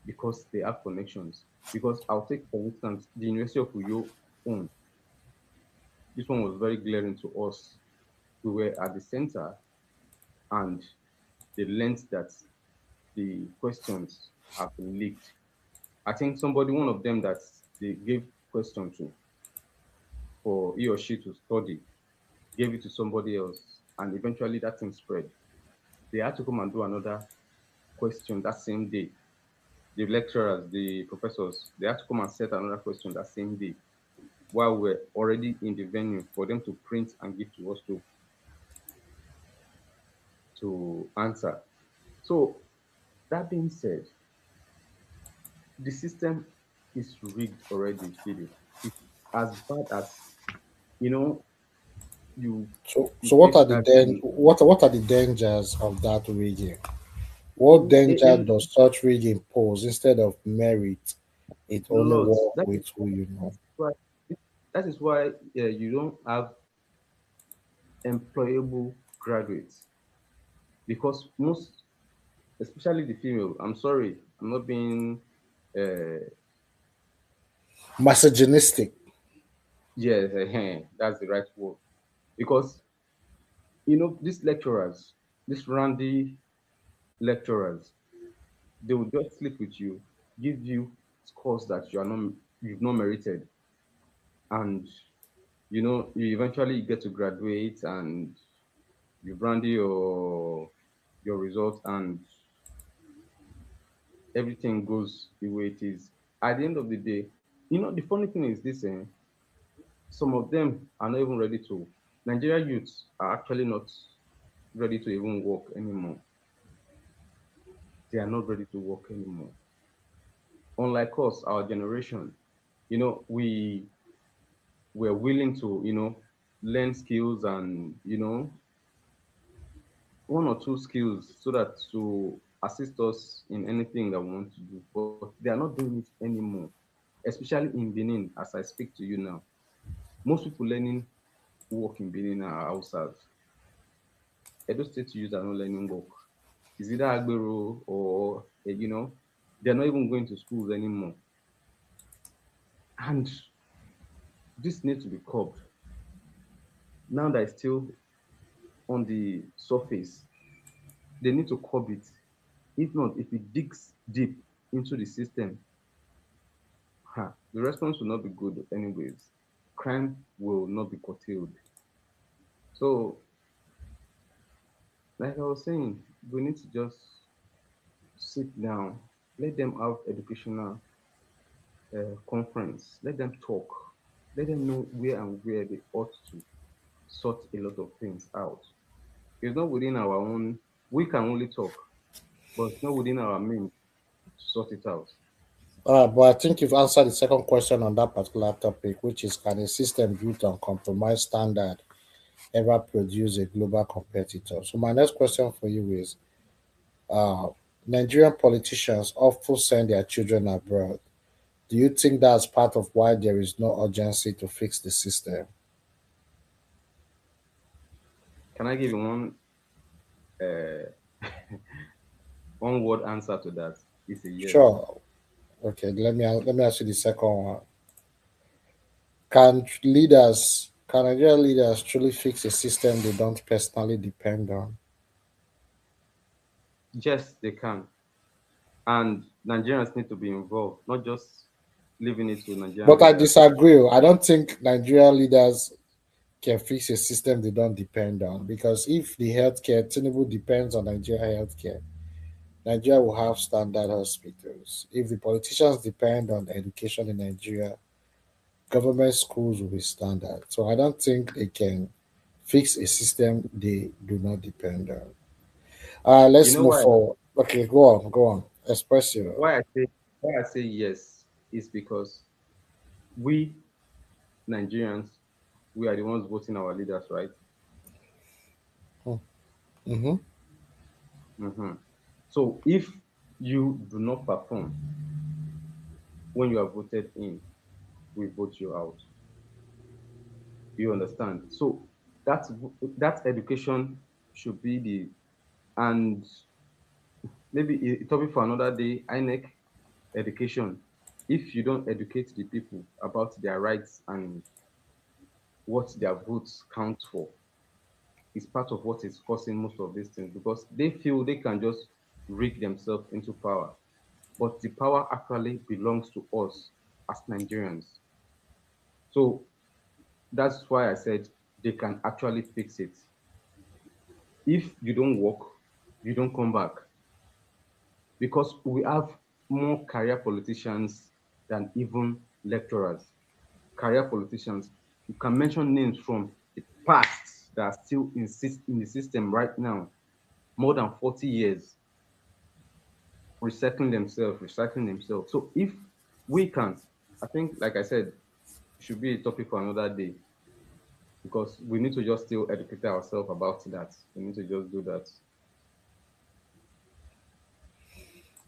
because they have connections. Because I'll take for instance the University of Uyo own. This one was very glaring to us. We were at the center and they learned that the questions have been leaked. I think somebody, one of them that they gave question to for he or she to study, gave it to somebody else, and eventually that thing spread. They had to come and do another question that same day. The lecturers, the professors, they had to come and set another question that same day while we're already in the venue for them to print and give to us to answer. So that being said, the system is rigged already, Philip. It's as bad as you know, you So you take that thing. what are the dangers of that rigging? What danger A does such rigging pose instead of merit? It only lot. work with who you know. Why that is why you don't have employable graduates because most, especially the female. I'm sorry, I'm not being. Uh, Misogynistic. yeah, that's the right word. Because these lecturers, these randy lecturers, they will just sleep with you, give you scores that you've not merited, and you eventually get to graduate and you brandy your results and everything goes the way it is. At the end of the day, the funny thing is this: some of them are not even ready to. Nigerian youths are actually not ready to even work anymore. They are not ready to work anymore. Unlike us, our generation, we were willing to, learn skills and, one or two skills so that to assist us in anything that we want to do. But they are not doing it anymore, especially in Benin, as I speak to you now. Most people learning work in Benin are outside. Edo State youth are not learning work. It's either Agbero or, they're not even going to schools anymore. And this needs to be curbed. Now that it's still on the surface, they need to curb it. If not, if it digs deep into the system, the response will not be good anyways. Crime will not be curtailed. So, like I was saying, we need to just sit down, let them have educational conference, let them talk, let them know where and where they ought to sort a lot of things out. It's not within our own, we can only talk, but it's not within our means to sort it out. But I think you've answered the second question on that particular topic, which is, can a system built on compromise standard ever produce a global competitor? So my next question for you is, uh, Nigerian politicians often send their children abroad. Do you think that's part of why there is no urgency to fix the system? Can I give you uh, one word answer to that? It's a yes. Sure. Okay, let me ask you the second one. Can Nigerian leaders truly fix a system they don't personally depend on? Yes, they can. And Nigerians need to be involved, not just leaving it to Nigerian But I leaders. disagree. I don't think Nigerian leaders can fix a system they don't depend on. Because if the healthcare, Tinubu depends on Nigeria healthcare, Nigeria will have standard hospitals. If the politicians depend on education in Nigeria, government schools will be standard. So I don't think they can fix a system they do not depend on. You Let's know move why? forward. Okay, go on. Express your. Why I say why I say yes is because we Nigerians, we are the ones voting our leaders, right? Mm-hmm. hmm So if you do not perform when you are voted in, we vote you out. You understand? So that that education should be the, and maybe a topic for another day. INEC education. If you don't educate the people about their rights and what their votes count for, is part of what is causing most of these things, because they feel they can just rig themselves into power. But the power actually belongs to us as Nigerians. So that's why I said they can actually fix it. If you don't work, you don't come back. Because we have more career politicians than even lecturers. Career politicians, you can mention names from the past that are still in the system right now, more than 40 years, recycling themselves. So if we can, I think, like I said, it should be a topic for another day, because we need to just still educate ourselves about that. We need to just do that.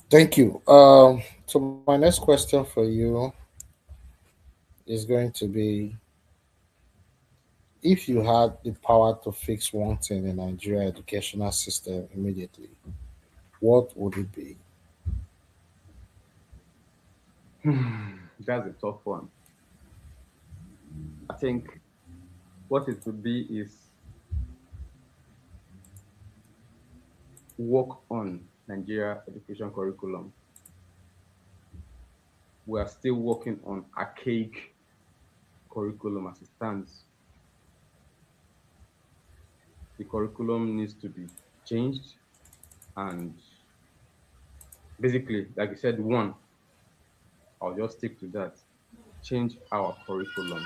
Thank you. So my next question for you is going to be, if you had the power to fix one thing in Nigeria educational system immediately, what would it be? That's a tough one. I think what it would be is work on Nigeria education curriculum. We are still working on archaic curriculum as it stands. The curriculum needs to be changed, and basically, like you said, one, I'll just stick to that. Change our curriculum.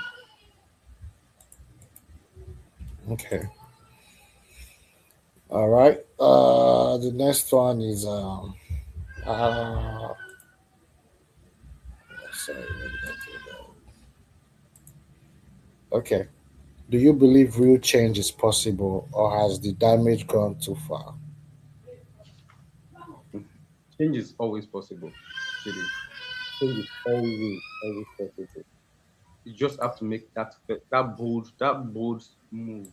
Okay. All right. The next one is uh sorry, where did I go? Okay. Do you believe real change is possible, or has the damage gone too far? Change is always possible, Chidi. Change is always possible. You just have to make that bold move,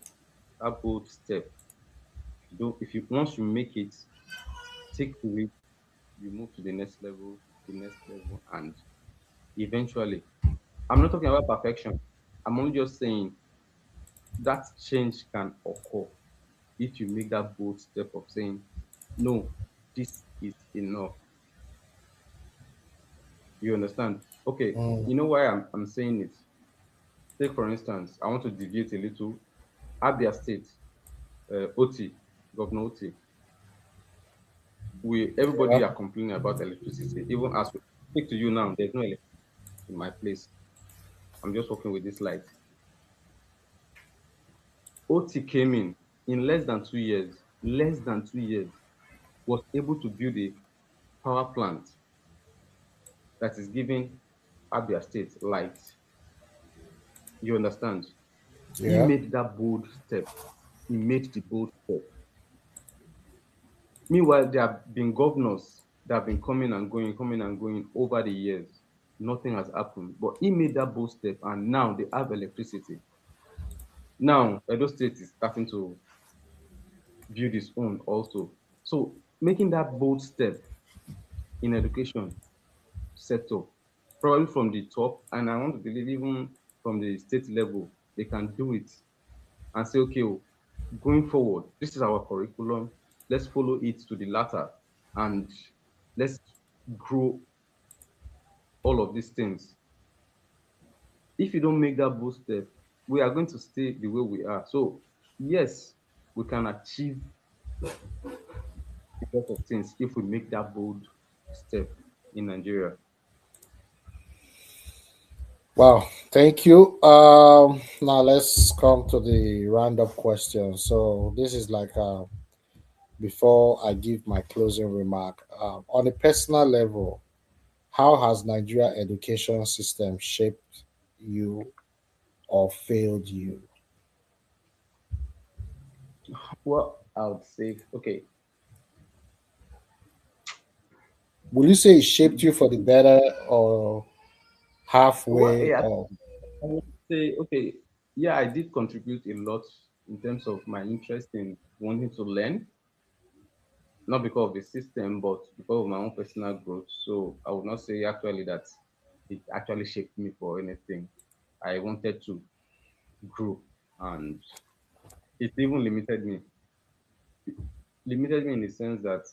that bold step. Don't if you once you make it, take to it, you move to the next level, and eventually, I'm not talking about perfection. I'm only just saying that change can occur if you make that bold step of saying, no, this is enough. You understand? Okay, Mm, you know why I'm saying it? Take, for instance, I want to deviate a little. Abia State, OT, Governor OT, everybody yeah. are complaining about electricity. Even as we speak to you now, there's no electricity in my place. I'm just working with this light. OT came in less than 2 years, was able to build a power plant that is giving Abia State light. You understand? He Yeah. made that bold step. He made the bold step. Meanwhile, there have been governors that have been coming and going over the years. Nothing has happened. But he made that bold step, and now they have electricity. Now, Edo State is starting to build its own also. So, making that bold step in education sector, probably from the top, and I want to believe even from the state level, they can do it and say, okay, oh, going forward, this is our curriculum. Let's follow it to the latter, and let's grow all of these things. If you don't make that bold step, we are going to stay the way we are. So, yes, we can achieve a lot of things if we make that bold step in Nigeria. Wow. Thank you. Now let's come to the roundup question. So this is like before I give my closing remark. On a personal level, how has Nigeria education system shaped you or failed you? Well, I would say, okay, Will you say it shaped you for the better or Well, halfway yeah, or I would say, okay, yeah, I did contribute a lot in terms of my interest in wanting to learn, not because of the system, but because of my own personal growth. So I would not say actually that it actually shaped me for anything. I wanted to grow, and it even limited me in the sense that,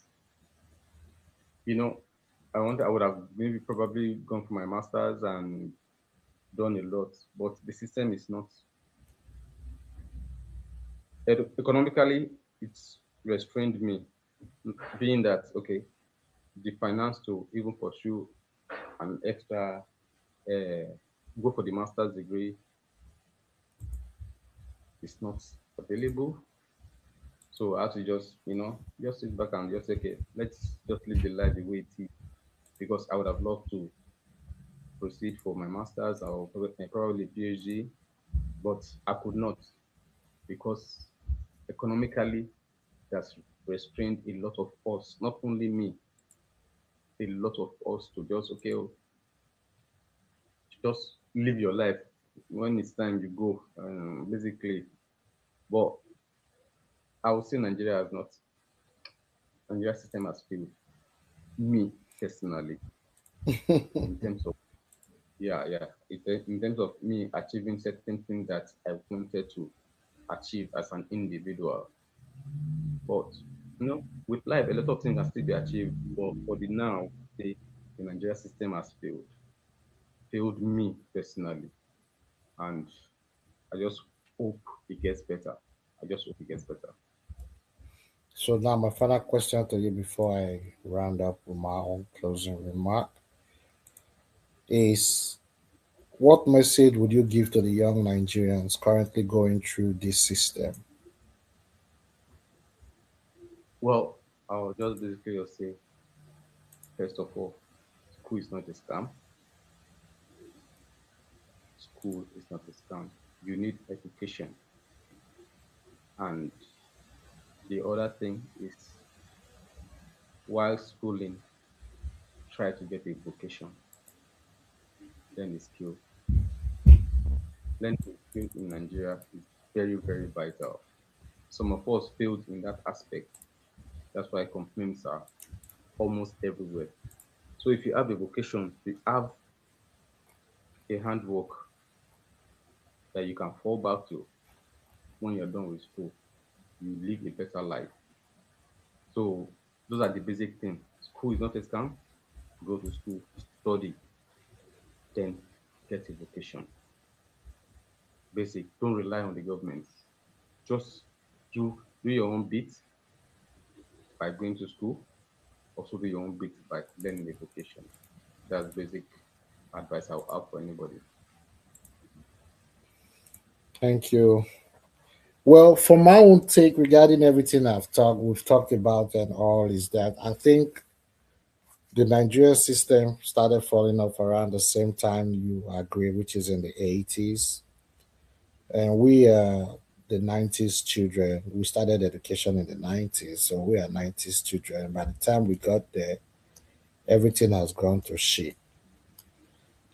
you know, I would have maybe probably gone for my masters and done a lot, but the system is not economically, it's restrained me, being that okay, the finance to even pursue an extra, uh, go for the master's degree is not available. So I had to just, just sit back and just say, okay, let's just live the life the way it is. Because I would have loved to proceed for my master's or probably PhD, but I could not because economically that's restrained a lot of us, not only me, a lot of us to just okay, just live your life. When it's time, you go. Basically, but I would say Nigeria system has failed me personally in terms of, yeah, yeah, in terms of me achieving certain things that I wanted to achieve as an individual. But with life, a lot of things can still be achieved. But for the now, the Nigeria system has failed me personally, and I just hope it gets better. I just hope it gets better. so now my final question to you before I round up with my own closing remark is what message would you give to the young Nigerians currently going through this system? Well, I'll just basically just say, first of all, school is not a scam. School is not a scam. You need education. And the other thing is, while schooling, try to get a vocation, learn a skill. Learning a skill in Nigeria is very, very vital. Some of us failed in that aspect. That's why complaints are almost everywhere. So if you have a vocation, you have a handwork that you can fall back to when you're done with school, you live a better life. So those are the basic things. School is not a scam. Go to school, study, then get a vocation. Basic. Don't rely on the government. Just do your own bit by going to school. Also do your own bit by learning a vocation. That's basic advice I'll have for anybody. Thank you. Well, for my own take regarding everything we've talked about and all is that I think the Nigerian system started falling off around the same time you agree, which is in the 80s. And we are the 90s children. We started education in the 90s, so we are 90s children. By the time we got there, everything has gone to shit.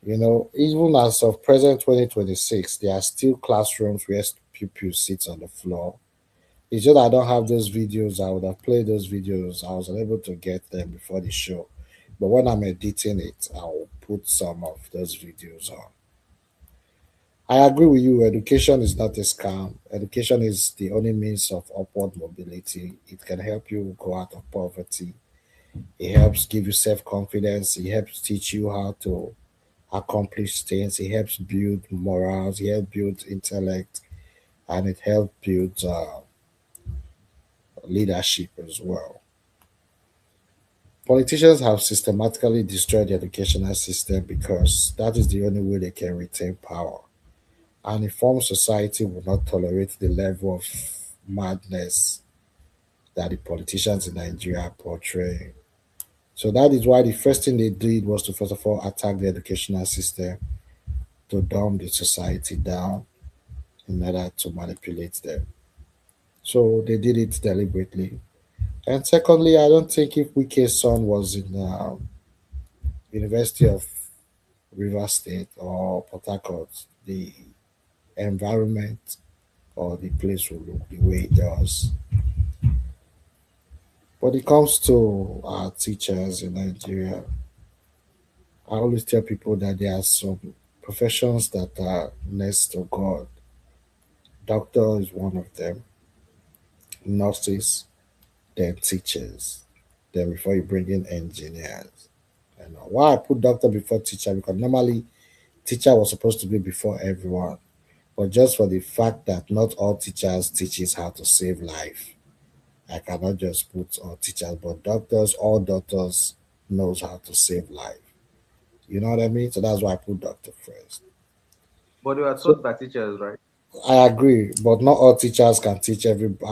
Even as of present 2026, there are still classrooms where pupils sit on the floor. It's just I don't have those videos. I would have played those videos. I was unable to get them before the show. But when I'm editing it, I'll put some of those videos on. I agree with you. Education is not a scam. Education is the only means of upward mobility. It can help you go out of poverty. It helps give you self confidence. It helps teach you how to accomplish things. It helps build morals. It helps build intellect, and it helps build leadership as well. Politicians have systematically destroyed the educational system because that is the only way they can retain power. An informed society will not tolerate the level of madness that the politicians in Nigeria portray. So that is why the first thing they did was to first of all attack the educational system to dumb the society down in order to manipulate them. So they did it deliberately. And secondly, I don't think if Wike's son was in University of River State or Port Harcourt, the environment or the place will look the way it does. When it comes to our teachers in Nigeria, I always tell people that there are some professions that are next to God. Doctor is one of them, nurses, then teachers, then before you bring in engineers. And why I put doctor before teacher because normally teacher was supposed to be before everyone, but just for the fact that not all teachers teaches how to save life, I cannot just put all teachers, but doctors, all doctors knows how to save life. You know what I mean? So that's why I put doctor first. But they were So taught by teachers, right? I agree, but not all teachers can teach everybody.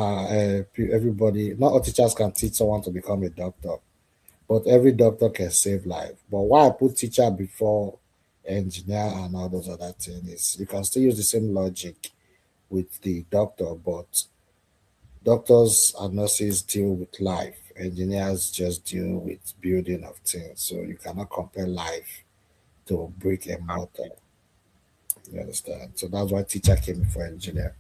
Not all teachers can teach someone to become a doctor, but every doctor can save life. But why I put teacher before engineer and all those other things is you can still use the same logic with the doctor, but doctors and nurses deal with life. Engineers just deal with building of things. So you cannot compare life to brick and mortar. You understand? So that's why teacher came before engineer.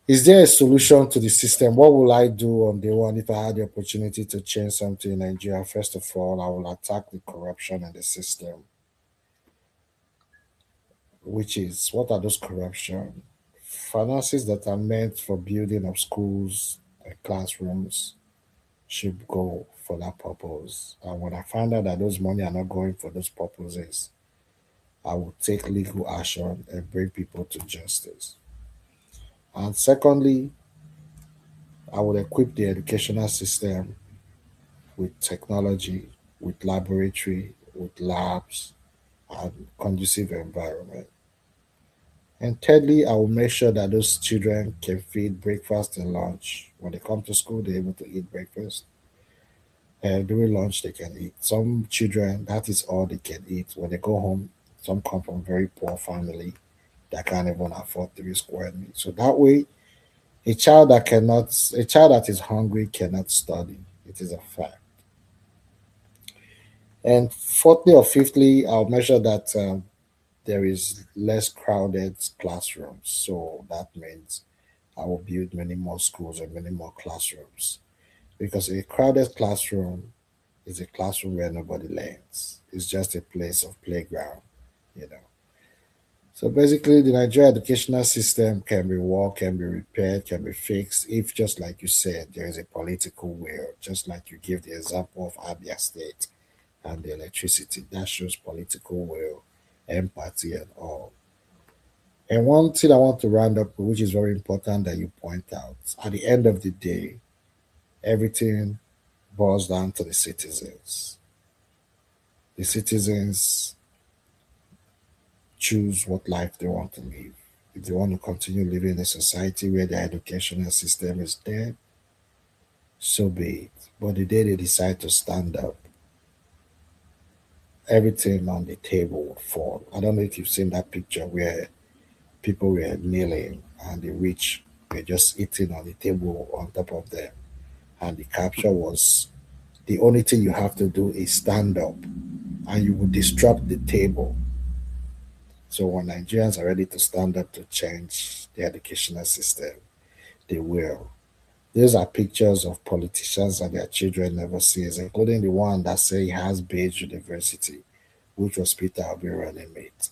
Is there a solution to the system? What will I do on day one if I had the opportunity to change something in Nigeria? First of all, I will attack the corruption in the system, which is what are those corruption? Finances that are meant for building of schools and classrooms should go for that purpose. And when I find out that those money are not going for those purposes, I will take legal action and bring people to justice. And secondly, I will equip the educational system with technology, with laboratory, with labs, and conducive environment. And thirdly, I will make sure that those children can feed breakfast and lunch. When they come to school, they're able to eat breakfast. And during lunch, they can eat. Some children, that is all they can eat. When they go home, some come from very poor family that can't even afford 3 square meals. So that way, a child that is hungry cannot study. It is a fact. And fourthly or fifthly, I'll measure that there is less crowded classrooms. So that means I will build many more schools and many more classrooms. Because a crowded classroom is a classroom where nobody learns. It's just a place of playground, you know. So basically, the Nigerian educational system can be worked, can be repaired, can be fixed if, just like you said, there is a political will. Just like you give the example of Abia State and the electricity, that shows political will, empathy, and all. And one thing I want to round up, with, which is very important that you point out, at the end of the day, everything boils down to the citizens. The citizens choose what life they want to live. If they want to continue living in a society where the educational system is dead, so be it. But the day they decide to stand up, everything on the table would fall. I don't know if you've seen that picture where people were kneeling and the rich were just eating on the table on top of them. And the capture was the only thing you have to do is stand up and you will disrupt the table. So when Nigerians are ready to stand up to change the educational system, they will. These are pictures of politicians and their children never sees, including the one that say he has Page University, which was Peter Obi running mate.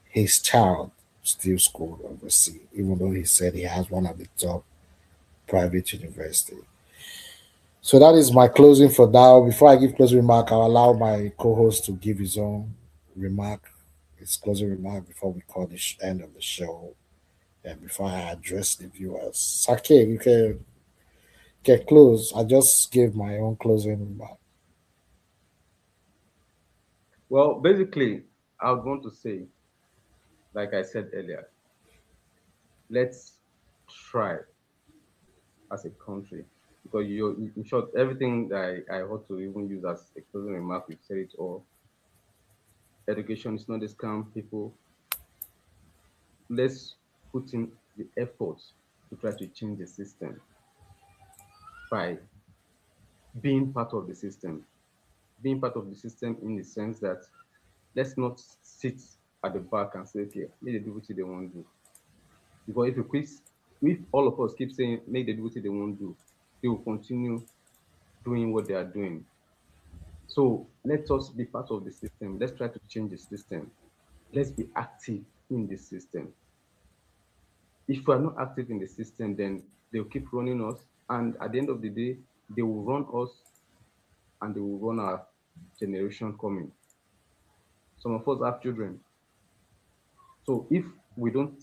His child still schooled overseas, even though he said he has one of the top private university. So that is my closing for now. Before I give closing remark, I'll allow my co-host to give his own remark, his closing remark before we call the end of the show and before I address the viewers. Sake, you can get close. I just gave my own closing remark. Well, basically, I would want to say, like I said earlier, let's try as a country. Because in short, everything that I ought to even use as a closing remark, we've said it all. Education is not a scam, people. Let's put in the effort to try to change the system by being part of the system. Being part of the system in the sense that Let's not sit at the back and say, okay, make they do what they want to do. Because if all of us keep saying, make they do what they want to do, they will continue doing what they are doing. So let us be part of the system. Let's try to change the system. Let's be active in the system. If we are not active in the system, then they'll keep running us. And at the end of the day, they will run us and they will run our generation coming. Some of us have children. So if we don't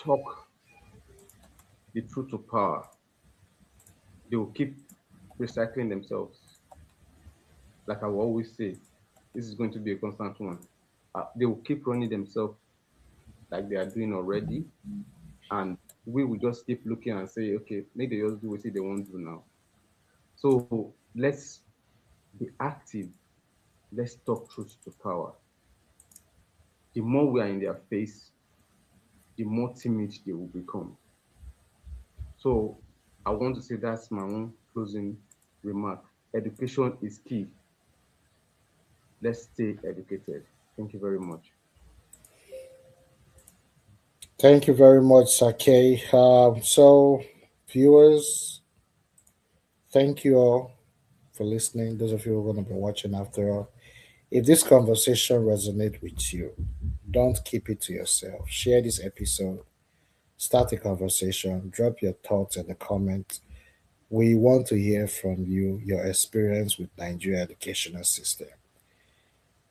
talk the truth to power, they will keep recycling themselves. Like I will always say, this is going to be a constant one. They will keep running themselves like they are doing already, and we will just keep looking and say, okay, maybe they just do what they won't do now. So let's be active. Let's talk truth to power. The more we are in their face, the more timid they will become. So I want to say that's my own closing remark. Education is key. Let's stay educated. Thank you very much. Thank you very much, Sake. So, viewers, thank you all for listening. Those of you who are going to be watching after all. If this conversation resonates with you, don't keep it to yourself. Share this episode. Start a conversation. Drop your thoughts in the comments. We want to hear from you, your experience with Nigeria educational system.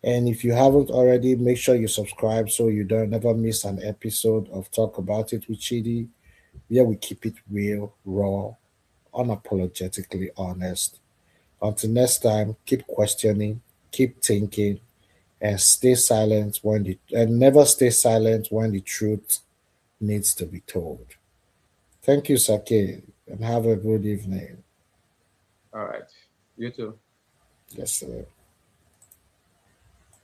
And if you haven't already, make sure you subscribe so you don't never miss an episode of Talk About It with Chidi, where we keep it real, raw, unapologetically honest. Until next time, keep questioning, keep thinking, and stay silent when the and never stay silent when the truth needs to be told. Thank you, Sake, and have a good evening. All right. You too. Yes, sir.